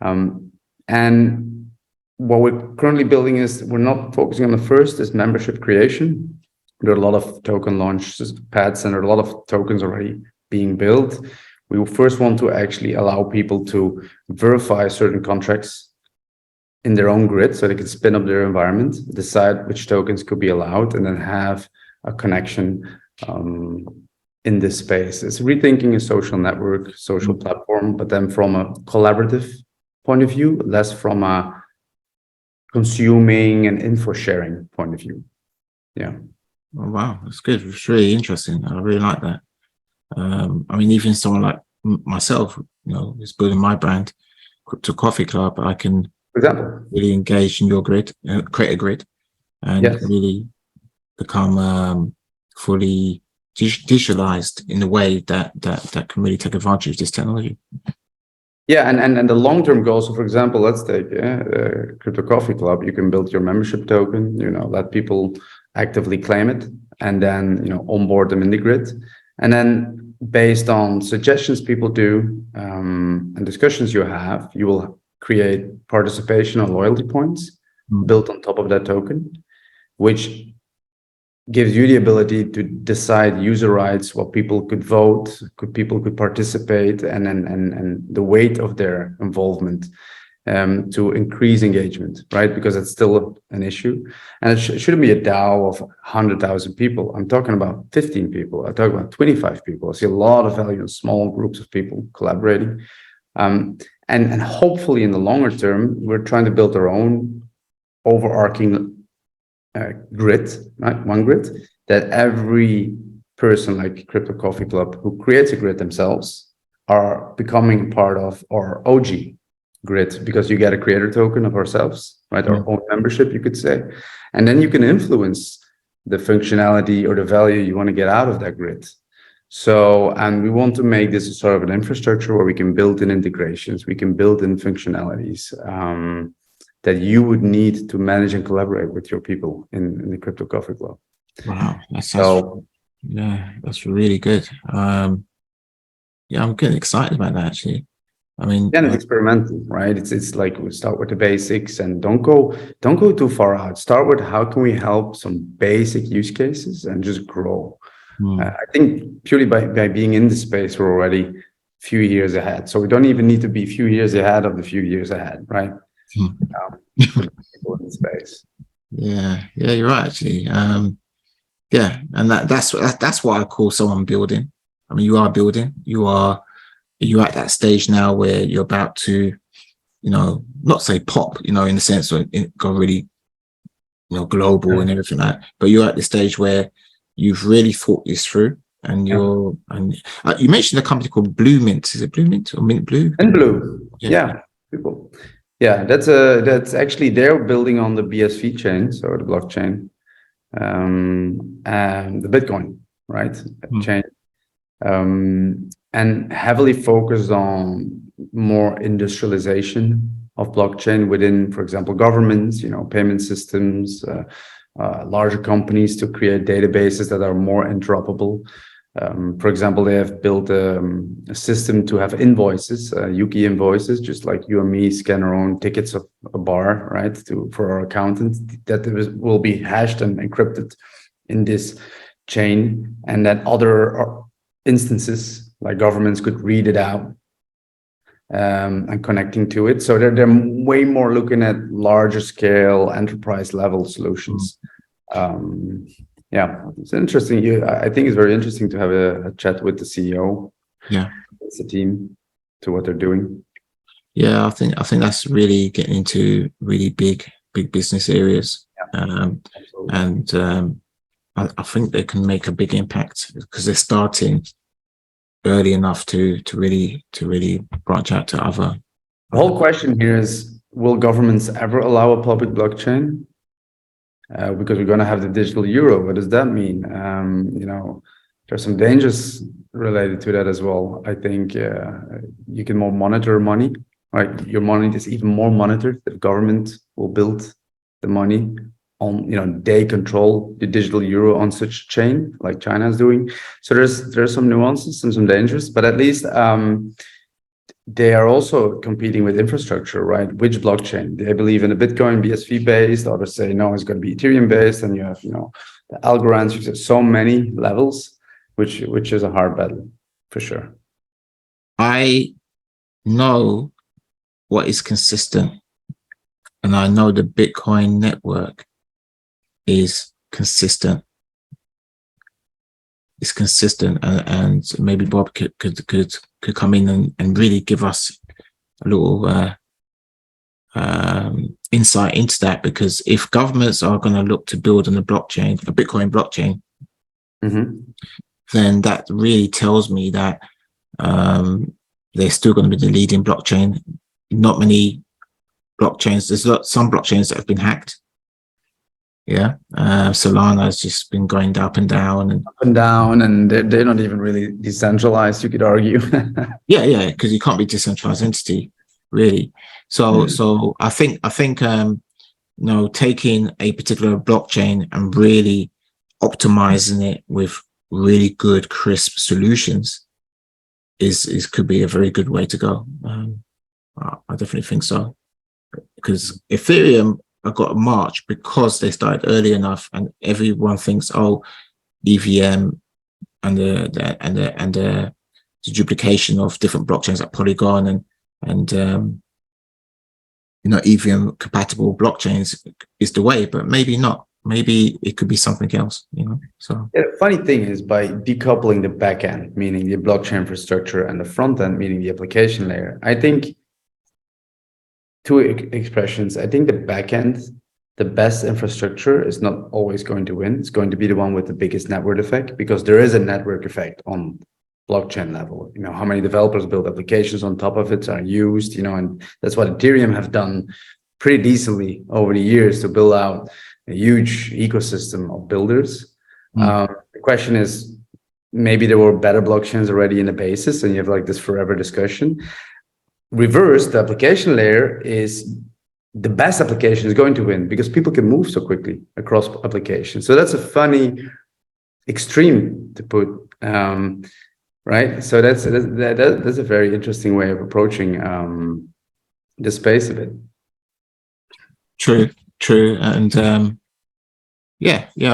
And what we're currently building is we're not focusing on the first is membership creation. There are a lot of token launch pads and there are a lot of tokens already being built. We will first want to actually allow people to verify certain contracts in their own grid so they can spin up their environment, decide which tokens could be allowed, and then have a connection in this space. It's rethinking a social network, social platform, but then from a collaborative point of view, less from a consuming and info sharing point of view. Yeah. Oh, wow, that's good. It's really interesting. I really like that. I mean, even someone like myself, is building my brand, Crypto Coffee Club, I can, for example, really engage in your grid, create a grid, and really become fully digitalized in a way that can really take advantage of this technology. Yeah, and the long-term goal. So, for example, let's take Crypto Coffee Club. You can build your membership token. Let people actively claim it, and then onboard them in the grid, and then based on suggestions people do and discussions you have, you will create participation or loyalty points built on top of that token, which gives you the ability to decide user rights, what people could vote, people could participate, and the weight of their involvement to increase engagement, right? Because it's still an issue. And it shouldn't be a DAO of 100,000 people. I'm talking about 15 people. I talk about 25 people. I see a lot of value in small groups of people collaborating. And hopefully in the longer term, we're trying to build our own overarching grid, right? OneGrid, that every person like Crypto Coffee Club who creates a grid themselves are becoming part of our OG grid, because you get a creator token of ourselves, right? Our own membership, you could say. And then you can influence the functionality or the value you want to get out of that grid. So, and we want to make this a sort of an infrastructure where we can build in integrations, we can build in functionalities that you would need to manage and collaborate with your people in the Crypto Coffee Club. Wow, that's really good. I'm getting excited about that actually. I mean, and it's experimental, right? It's like we start with the basics and don't go too far out. Start with how can we help some basic use cases and just grow. I think purely by being in the space, we're already a few years ahead. So we don't even need to be a few years ahead of the few years ahead, right? People in space. Yeah, you're right actually. And that's what I call someone building. I mean, you are building. You're at that stage now where you're about to, not say pop, in the sense of it go really, global and everything like that. But you're at the stage where you've really thought this through, and you mentioned a company called Blue Mint. Is it Blue Mint or Mint Blue? And Blue, people. Yeah, that's actually they're building on the BSV chain, so the blockchain, and the Bitcoin, right? Chain, and heavily focused on more industrialization of blockchain within, for example, governments, payment systems, larger companies to create databases that are more interoperable. For example, they have built a system to have invoices, Yuki invoices, just like you and me scan our own tickets of a bar, right? For our accountant, that will be hashed and encrypted in this chain, and that other instances like governments could read it out and connecting to it. So they're way more looking at larger scale enterprise level solutions. It's interesting. I think it's very interesting to have a chat with the CEO. It's a team to what they're doing. I think that's really getting into really big business areas. I think they can make a big impact because they're starting early enough to really branch out to other. The whole question here is, will governments ever allow a public blockchain? Because we're going to have the digital euro. What does that mean? there's some dangers related to that as well. I think you can more monitor money, right? Your money is even more monitored. The government will build the money on, they control the digital euro on such chain like China is doing. So there's some nuances and some dangers, but at least they are also competing with infrastructure, right? Which blockchain? They believe in a Bitcoin BSV based, others say no, it's going to be Ethereum based, and you have, the algorithms, you have so many levels, which is a hard battle for sure. I know what is consistent, and I know the Bitcoin network is consistent. It's consistent, and maybe Bob could come in and really give us a little insight into that, because if governments are going to look to build on a blockchain, a Bitcoin blockchain, then that really tells me that they're still going to be the leading blockchain. Not many blockchains. There's some blockchains that have been hacked. Yeah, Solana has just been going up and down, and they're not even really decentralized, you could argue. yeah, because you can't be a decentralized entity, really. So I think taking a particular blockchain and really optimizing it with really good, crisp solutions is could be a very good way to go. I definitely think so, because Ethereum got a march because they started early enough, and everyone thinks, oh, EVM and the duplication of different blockchains like Polygon and EVM compatible blockchains is the way, but maybe not. Maybe it could be something else, So the funny thing is, by decoupling the back end, meaning the blockchain infrastructure, and the front end, meaning the application layer, I think two expressions. I think the back end, the best infrastructure, is not always going to win. It's going to be the one with the biggest network effect, because there is a network effect on blockchain level. How many developers build applications on top of it are used, and that's what Ethereum have done pretty decently over the years to build out a huge ecosystem of builders. The question is, maybe there were better blockchains already in the basis, and you have like this forever discussion. Reverse, the application layer is the best application is going to win, because people can move so quickly across applications. So that's a funny extreme to put, right? So that's a very interesting way of approaching the space of it. True, and I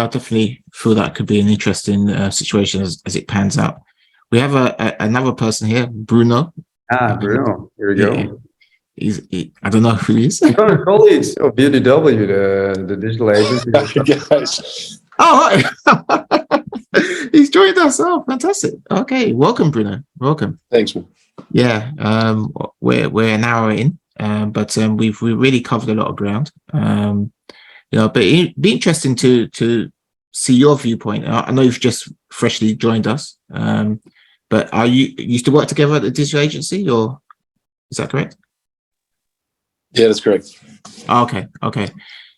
definitely feel that could be an interesting situation as it pans out. We have another person here, Bruno. Bruno, here we go. I don't know who he is. Colleagues of BDW, the digital agency. Guys. Oh, right. He's joined us. Oh, fantastic. Okay, welcome, Bruno. Welcome. Thanks, man. Yeah, we're an hour in, but we've really covered a lot of ground. But it'd be interesting to see your viewpoint. I know you've just freshly joined us, but are you used to work together at the digital agency, or is that correct? Yeah, that's correct. Okay.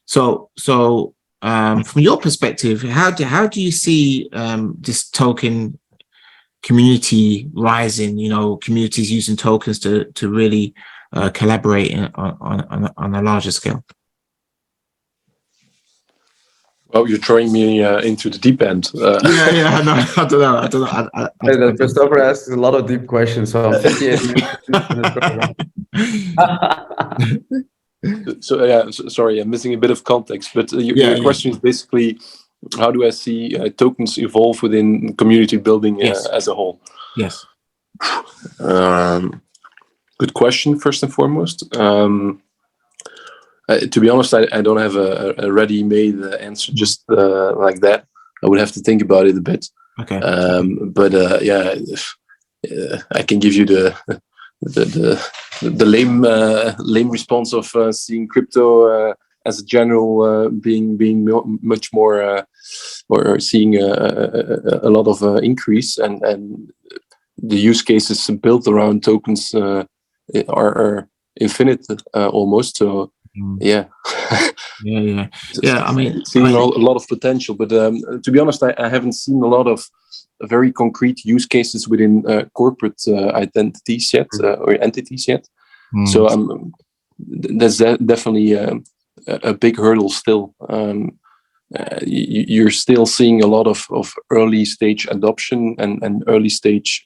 So from your perspective, how do you see this token community rising? Communities using tokens to really collaborate on a larger scale. Well, you're throwing me into the deep end. I know. I don't know. Christopher asks a lot of deep questions, so I'm 58 minutes. Sorry, I'm missing a bit of context, but your question is basically, how do I see tokens evolve within community building as a whole? Yes. Good question, first and foremost. To be honest, I don't have a ready-made answer just like that. I would have to think about it a bit. Okay. I can give you the lame response of seeing crypto as a general being much more or seeing a lot of increase, and the use cases built around tokens are infinite almost. So. Yeah. I mean, seeing a lot of potential, but to be honest, I haven't seen a lot of very concrete use cases within corporate identities yet or entities yet. So that's definitely a big hurdle still. You're still seeing a lot of early stage adoption and early stage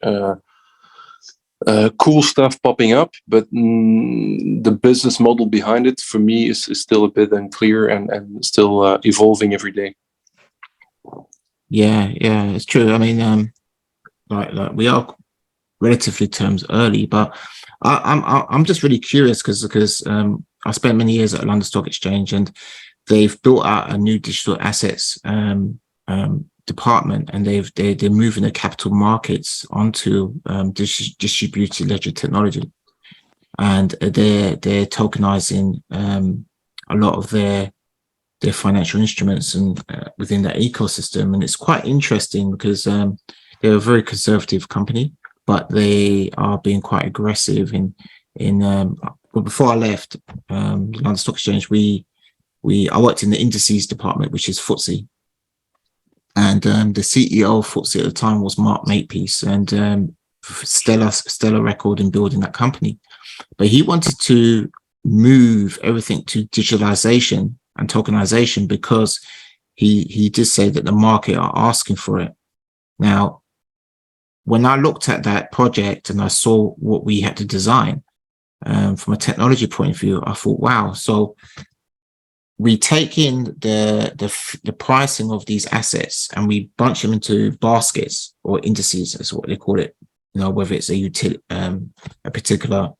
cool stuff popping up, but the business model behind it for me is still a bit unclear and still evolving every day. Yeah, it's true. I mean, like we are relatively terms early, but I'm just really curious because I spent many years at London Stock Exchange, and they've built out a new digital assets department, and they're moving the capital markets onto distributed ledger technology, and they're tokenizing a lot of their financial instruments and within that ecosystem. And it's quite interesting because they're a very conservative company, but they are being quite aggressive in well, before I left London Stock Exchange, I worked in the indices department, which is FTSE, and the CEO of FTSE at the time was Mark Makepeace, and stellar record in building that company. But he wanted to move everything to digitalization and tokenization because he did say that the market are asking for it. Now, when I looked at that project and I saw what we had to design from a technology point of view, I thought, wow. So we take in the pricing of these assets and we bunch them into baskets or indices, is what they call it. You know, whether it's a particular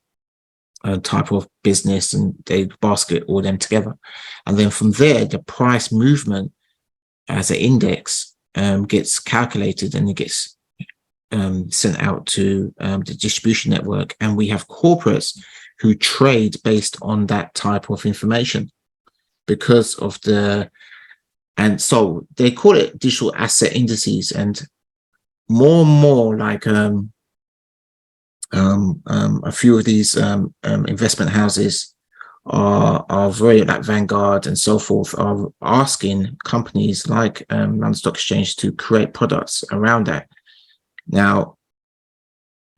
type of business, and they basket all them together, and then from there the price movement as an index gets calculated and it gets sent out to the distribution network, and we have corporates who trade based on that type of information because of and so they call it digital asset indices, and more like a few of these investment houses are very, like Vanguard and so forth, are asking companies like London Stock Exchange to create products around that. Now,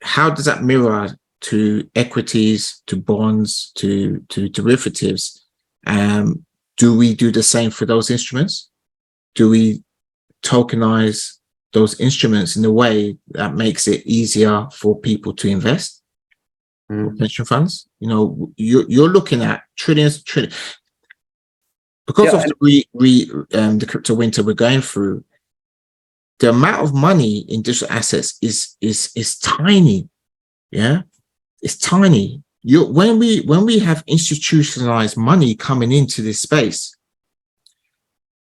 how does that mirror to equities, to bonds, to derivatives? Do we do the same for those instruments? Do we tokenize those instruments in a way that makes it easier for people to invest? Pension funds, you know, you're looking at trillions because of the crypto winter we're going through. The amount of money in digital assets is tiny. Yeah, it's tiny. When we have institutionalized money coming into this space,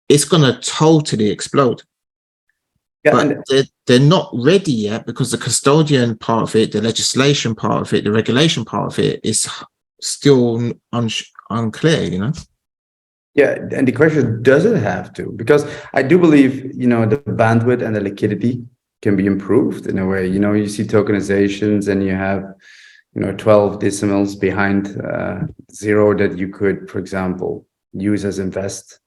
it's going to totally explode. Yeah, but they're not ready yet because the custodian part of it, the legislation part of it, the regulation part of it is still unclear, you know? Yeah, and the question, does it have to? Because I do believe, you know, the bandwidth and the liquidity can be improved in a way. You know, you see tokenizations and you have, you know, 12 decimals behind zero that you could, for example, use as invest,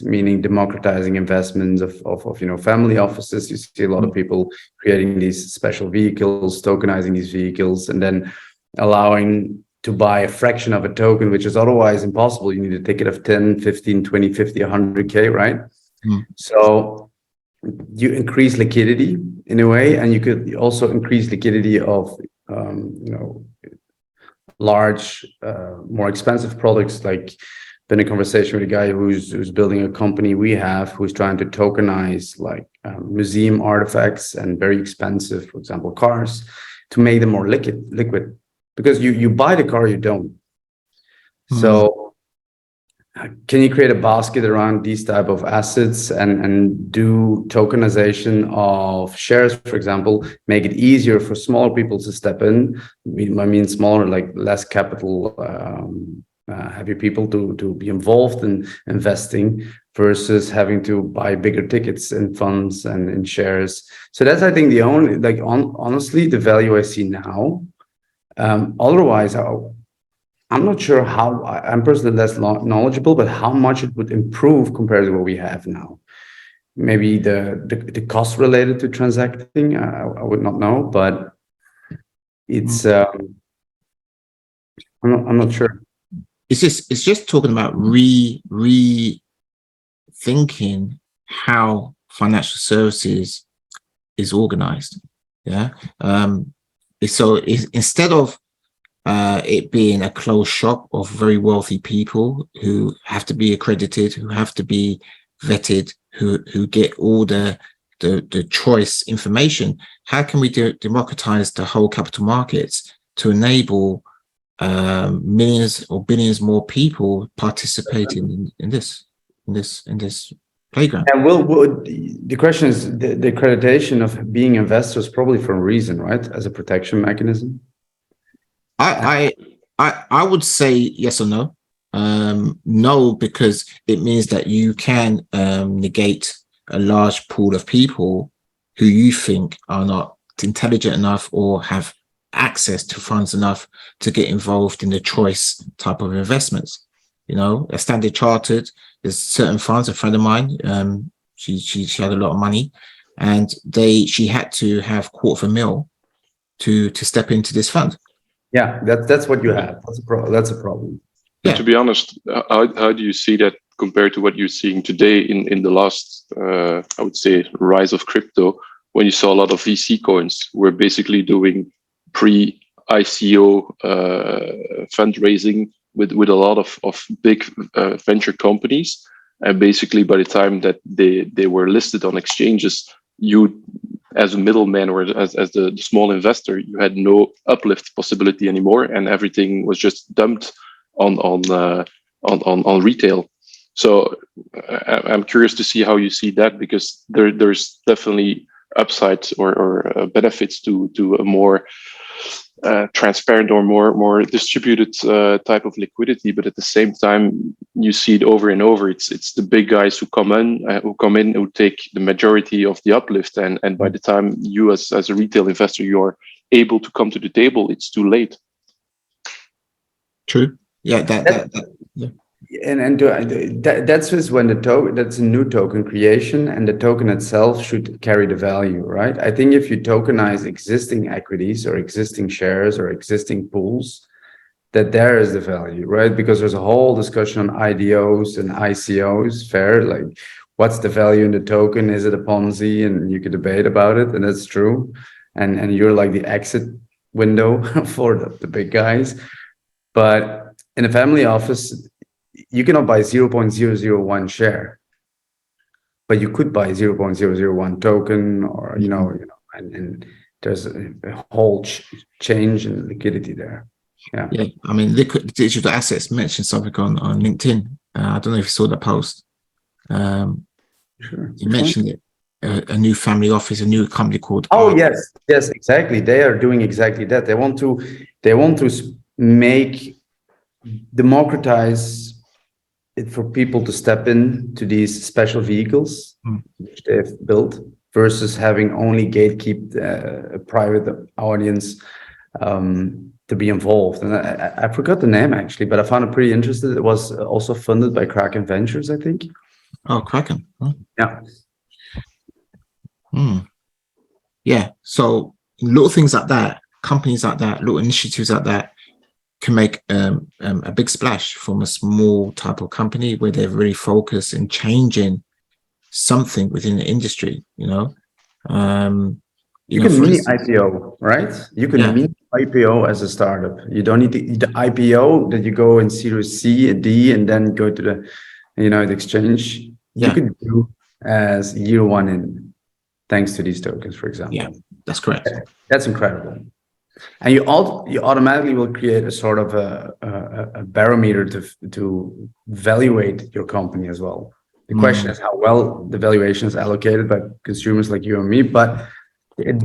meaning democratizing investments of you know, family offices. You see a lot of people creating these special vehicles, tokenizing these vehicles, and then allowing to buy a fraction of a token, which is otherwise impossible. You need a ticket of 10, 15, 20, 50, 100K, right? So you increase liquidity in a way, and you could also increase liquidity of, you know, large, more expensive products. Like, been a conversation with a guy who's building a company who's trying to tokenize like museum artifacts and very expensive, for example, cars, to make them more liquid. Because you buy the car, you don't. So can you create a basket around these type of assets and do tokenization of shares, for example, make it easier for smaller people to step in? I mean smaller, like less capital heavy people to be involved in investing versus having to buy bigger tickets in funds and in shares. So that's, I think, the only, like, honestly, the value I see now. Otherwise, I'm not sure how, I'm personally less knowledgeable, but how much it would improve compared to what we have now. maybe the cost related to transacting, I would not know, but it's I'm not sure. It's just talking about rethinking how financial services is organized. Yeah. Instead of it being a closed shop of very wealthy people who have to be accredited, who have to be vetted, who get all the choice information, how can we democratize the whole capital markets to enable millions or billions more people participating in this playground? And the question is the accreditation of being investors probably for a reason, right? As a protection mechanism. I would say yes or no. No, because it means that you can negate a large pool of people who you think are not intelligent enough or have access to funds enough to get involved in the choice type of investments. You know, a Standard Chartered, there's certain funds. A friend of mine, she had a lot of money, and she had to have $250,000 to step into this fund. Yeah, that's what you have. That's a problem. Yeah. To be honest, how do you see that compared to what you're seeing today in the last, I would say, rise of crypto, when you saw a lot of VC coins were basically doing pre-ICO fundraising with a lot of big venture companies, and basically by the time that they were listed on exchanges, you as a middleman or as the small investor, you had no uplift possibility anymore, and everything was just dumped on retail. So I'm curious to see how you see that, because there's definitely upsides or benefits to a more transparent or more distributed type of liquidity. But at the same time, you see it over and over. It's the big guys who come in who take the majority of the uplift, and by the time you as a retail investor you're able to come to the table, it's too late. True. Yeah, yeah. And that's just when that's a new token creation, and the token itself should carry the value, right? I think if you tokenize existing equities or existing shares or existing pools, that there is the value, right? Because there's a whole discussion on IDOs and ICOs, fair, like what's the value in the token? Is it a Ponzi? And you could debate about it, and that's true. And you're like the exit window for the big guys. But in a family office, you cannot buy 0.001 share, but you could buy 0.001 token, or and there's a whole change in liquidity there. Yeah. I mean, liquid digital assets mentioned something on LinkedIn. I don't know if you saw that post. Sure. You mentioned it. A new family office, a new company called. Oh yes, exactly. They are doing exactly that. They want to democratize it for people to step in to these special vehicles which they've built, versus having only gatekeep a private audience to be involved. And I forgot the name actually, but I found it pretty interesting. It was also funded by Kraken Ventures, I think. Oh, Kraken. Huh? Yeah. Yeah. So little things like that, companies like that, little initiatives like that, can make a big splash from a small type of company where they're really focused in changing something within the industry. You can mini IPO, right? You can mini IPO as a startup. You don't need the IPO that you go in Series C and D and then go to the exchange. Yeah. You could do as year one in, thanks to these tokens, for example. Yeah, that's correct. That's incredible. And you automatically will create a sort of a barometer to evaluate your company as well. The question is how well the valuation is allocated by consumers like you and me, but it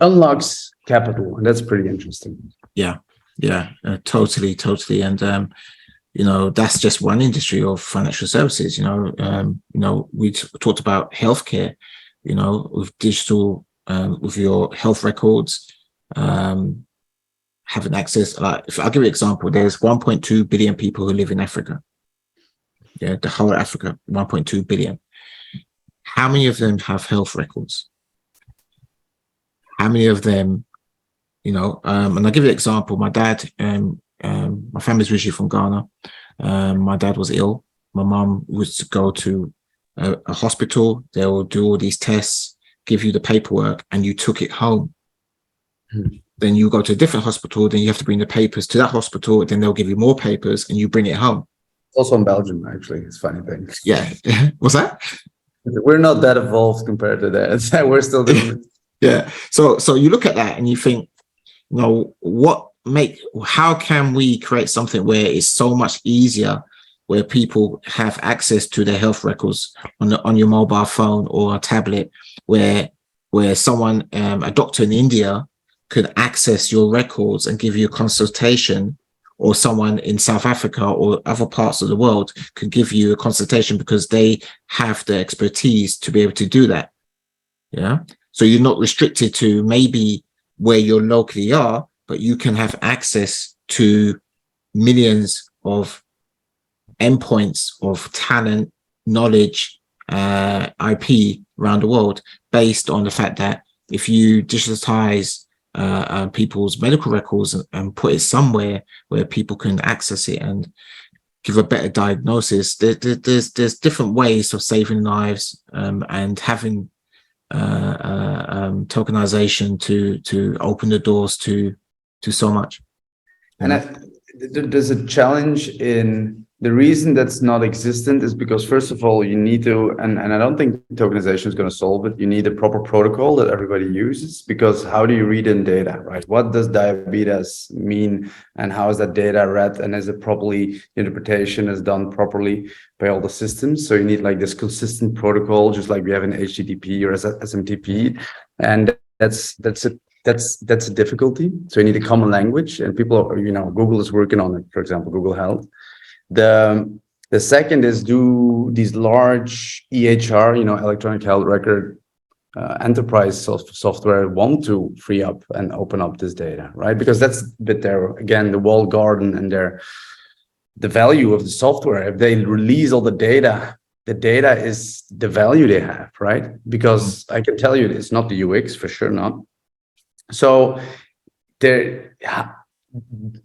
unlocks capital, and that's pretty interesting. Yeah, totally. And that's just one industry of financial services. We talked about healthcare. With digital, with your health records. Having access, like if I'll give you an example, there's 1.2 billion people who live in Africa. Yeah, the whole of Africa, 1.2 billion. how many of them have health records? How many of them, and I'll give you an example. My dad, my family's originally from Ghana. My dad was ill. My mum was to go to a hospital. They will do all these tests, give you the paperwork, and you took it home. Then you go to a different hospital, then you have to bring the papers to that hospital, then they'll give you more papers and you bring it home. Also in Belgium, actually, it's a funny thing. Yeah. What's that? We're not that evolved compared to that. We're still doing Yeah. So you look at that and you think, how can we create something where it's so much easier, where people have access to their health records on your mobile phone or a tablet, where someone, a doctor in India, could access your records and give you a consultation, or someone in South Africa or other parts of the world could give you a consultation because they have the expertise to be able to do that. Yeah. So you're not restricted to maybe where you locally are, but you can have access to millions of endpoints of talent, knowledge, IP around the world, based on the fact that if you digitize people's medical records and put it somewhere where people can access it and give a better diagnosis, there's different ways of saving lives, and having tokenization to open the doors to so much. And there's a challenge in the reason that's not existent is because, first of all, you need to, and I don't think tokenization is going to solve it. You need a proper protocol that everybody uses, because how do you read in data, right? What does diabetes mean, and how is that data read, and is it properly, interpretation is done properly by all the systems? So you need like this consistent protocol, just like we have in HTTP or SMTP, and that's a difficulty. So you need a common language, and people are, Google is working on it. For example, Google Health. The second is, do these large EHR, electronic health record enterprise software want to free up and open up this data, right? Because that's a bit there again, the walled garden and the value of the software. If they release all the data is the value they have, right? Because I can tell you, it's not the UX, for sure not. So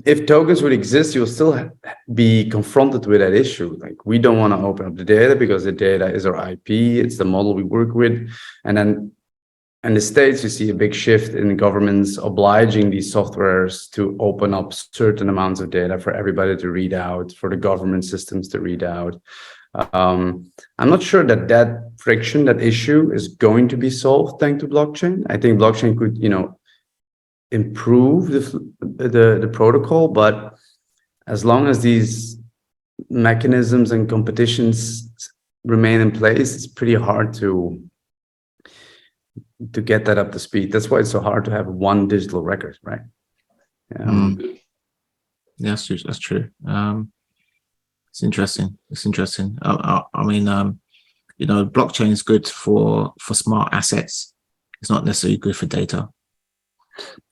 if tokens would exist, you'll still be confronted with that issue. Like, we don't want to open up the data because the data is our IP. It's the model we work with. And then in the States, you see a big shift in governments obliging these softwares to open up certain amounts of data for everybody to read out, for the government systems to read out. I'm not sure that friction, that issue is going to be solved thanks to blockchain. I think blockchain could, improve the protocol, but as long as these mechanisms and competitions remain in place, it's pretty hard to get that up to speed. That's why it's so hard to have one digital record, right? Yeah, that's true. It's interesting. I mean, blockchain is good for smart assets. It's not necessarily good for data.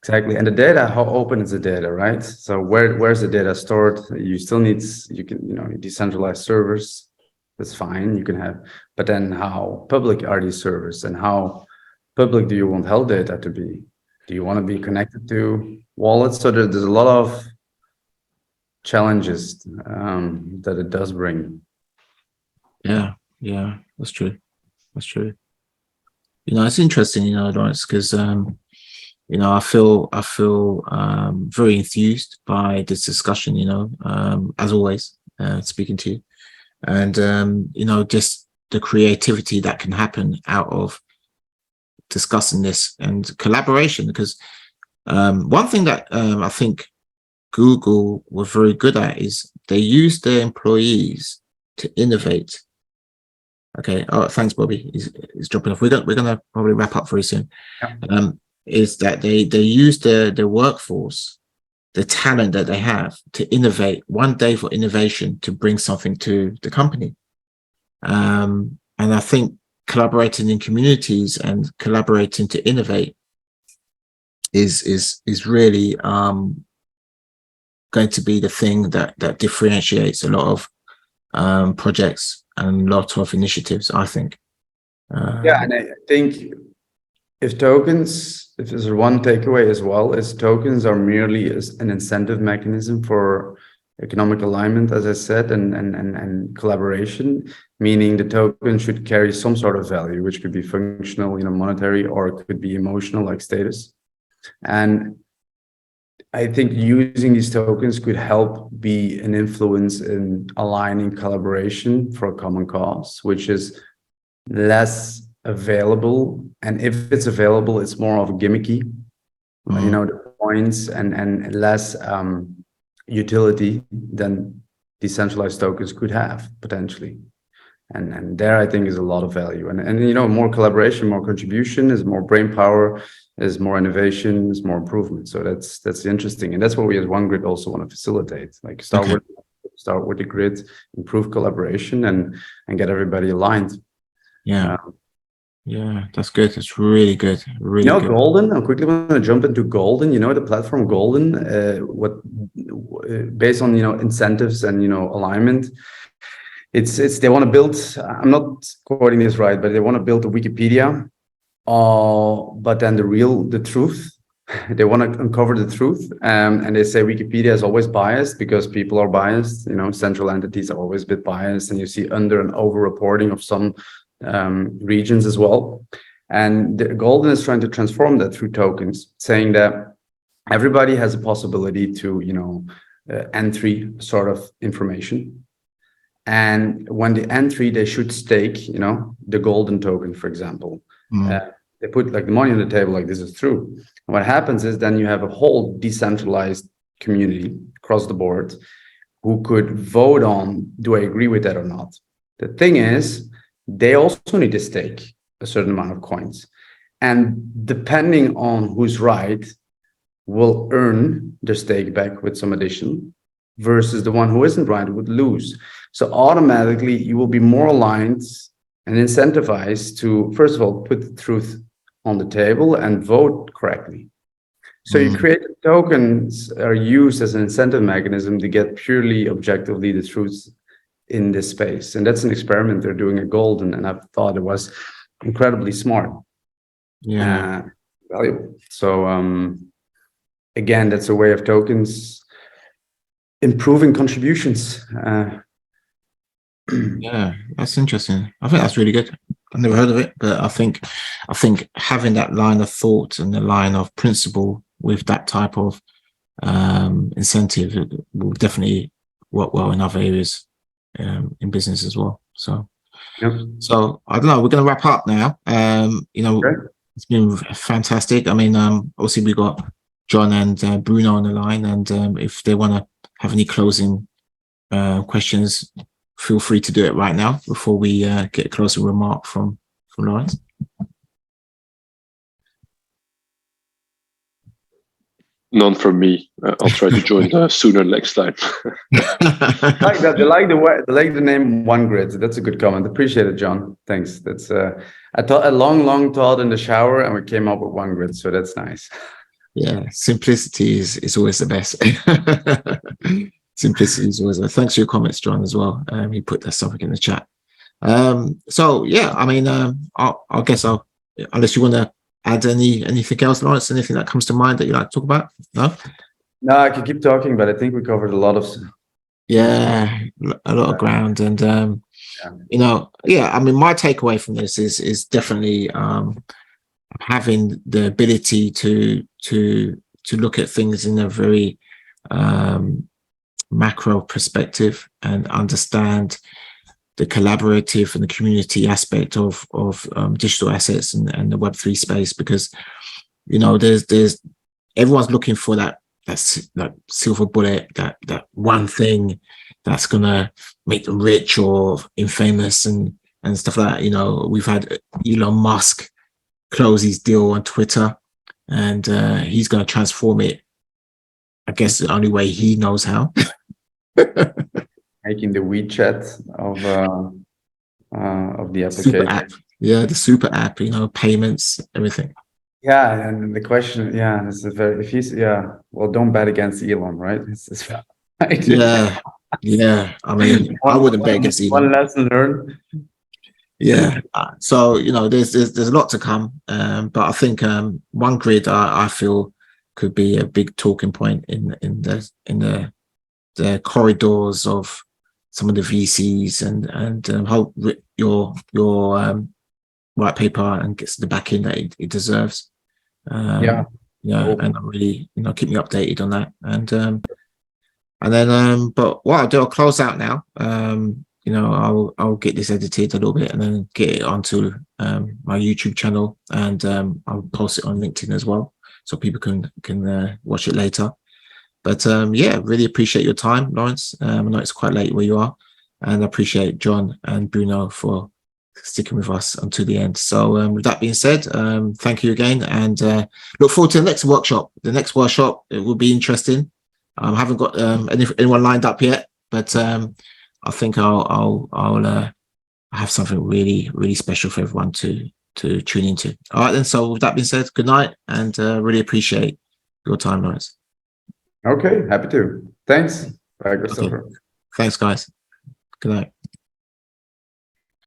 Exactly. And the data, how open is the data, right? So where's the data stored? You still need, decentralized servers. That's fine. You can have, but then how public are these servers, and how public do you want health data to be? Do you want to be connected to wallets? So there's a lot of challenges that it does bring. Yeah, that's true. It's interesting, Lawrence, because I feel very enthused by this discussion, as always, speaking to you, and just the creativity that can happen out of discussing this and collaboration. Because one thing that I think Google were very good at is they use their employees to innovate. Okay. Oh, thanks, Bobby. He's dropping off. We're gonna probably wrap up very soon. Yeah. Is that they use the workforce, the talent that they have, to innovate, one day for innovation, to bring something to the company. And I think collaborating in communities and collaborating to innovate is really going to be the thing that differentiates a lot of projects and a lot of initiatives, I think. Yeah, and I think if there's one takeaway as well, is tokens are merely an incentive mechanism for economic alignment, as I said, and collaboration, meaning the token should carry some sort of value, which could be functional, monetary, or it could be emotional, like status. And I think using these tokens could help be an influence in aligning collaboration for a common cause, which is less available. And if it's available, it's more of a gimmicky, the points and less utility than decentralized tokens could have potentially. And there I think is a lot of value. And more collaboration, more contribution is more brain power, is more innovation, is more improvement. So that's interesting. And that's what we as OneGrid also want to facilitate. Like start with the grid, improve collaboration and get everybody aligned. Yeah. Yeah, that's good. It's really good. Really good. Golden, I quickly want to jump into Golden. The platform Golden, based on, incentives and, alignment. It's they want to build, I'm not quoting this right, but they want to build a Wikipedia, but then the truth, they want to uncover the truth. And they say Wikipedia is always biased because people are biased, central entities are always a bit biased, and you see under and over reporting of some regions as well. And the Golden is trying to transform that through tokens, saying that everybody has a possibility to, entry sort of information. And when the entry, they should stake, the Golden token, for example. They put like the money on the table, like this is true. And what happens is then you have a whole decentralized community across the board who could vote on, do I agree with that or not? The thing is, they also need to stake a certain amount of coins. And depending on who's right, will earn their stake back with some addition, versus the one who isn't right would lose. So automatically you will be more aligned and incentivized to, first of all, put the truth on the table and vote correctly. So you create tokens are used as an incentive mechanism to get purely objectively the truth in this space. And that's an experiment they're doing at Golden. And I thought it was incredibly smart. Yeah. Valuable. So again, that's a way of tokens improving contributions. Yeah, that's interesting. I think that's really good. I've never heard of it, but I think having that line of thought and the line of principle with that type of incentive will definitely work well in other areas in business as well. So, So I don't know. We're going to wrap up now. It's been fantastic. I mean, obviously we got John and Bruno on the line, and if they want to have any closing questions, feel free to do it right now before we get a closing remark from Lawrence. None from me. I'll try to join sooner next time. Like that. They like the name OneGrid. That's a good comment. Appreciate it, John. Thanks. That's I thought a long thought in the shower, and we came up with OneGrid. So that's nice. Yeah, simplicity is always the best. Simplicity is always. Thanks for your comments, John, as well. He put that something in the chat. So yeah, I mean, I guess unless you want to add anything else, Lawrence, anything that comes to mind that you like to talk about? No, I could keep talking, but I think we covered a lot of of ground. And I mean, my takeaway from this is definitely having the ability to look at things in a very macro perspective and understand the collaborative and the community aspect of digital assets and the Web3 space, because there's everyone's looking for that silver bullet, that one thing that's gonna make them rich or infamous and stuff like that. We've had Elon Musk close his deal on Twitter, and he's gonna transform it, I guess, the only way he knows how. Making the WeChat of the application. Super app. Yeah, the super app, payments, everything. Yeah, and the question, this is don't bet against Elon, right? Right. Yeah. I mean, I wouldn't bet against Elon. One lesson learned. Yeah. So, you know, there's a lot to come. But I think OneGrid, I feel, could be a big talking point in the corridors of some of the VCs, and hope your white paper and gets the backing that it deserves. Yeah. Yeah, Cool. and I really, you know, keep me updated on that. And then, but what I'll do, I'll close out now. You know, I'll get this edited a little bit and then get it onto my YouTube channel, and I'll post it on LinkedIn as well, so people can watch it later. But yeah, really appreciate your time, Lawrence. I know it's quite late where you are, and I appreciate John and Bruno for sticking with us until the end. So with that being said, thank you again, and look forward to the next workshop. The next workshop, it will be interesting. I haven't got anyone lined up yet, but I think I'll have something really special for everyone to tune into. All right then. So with that being said, good night, and really appreciate your time, Lawrence. Okay, happy to. Thanks. Bye, Christopher. Okay. Thanks, guys. Good night.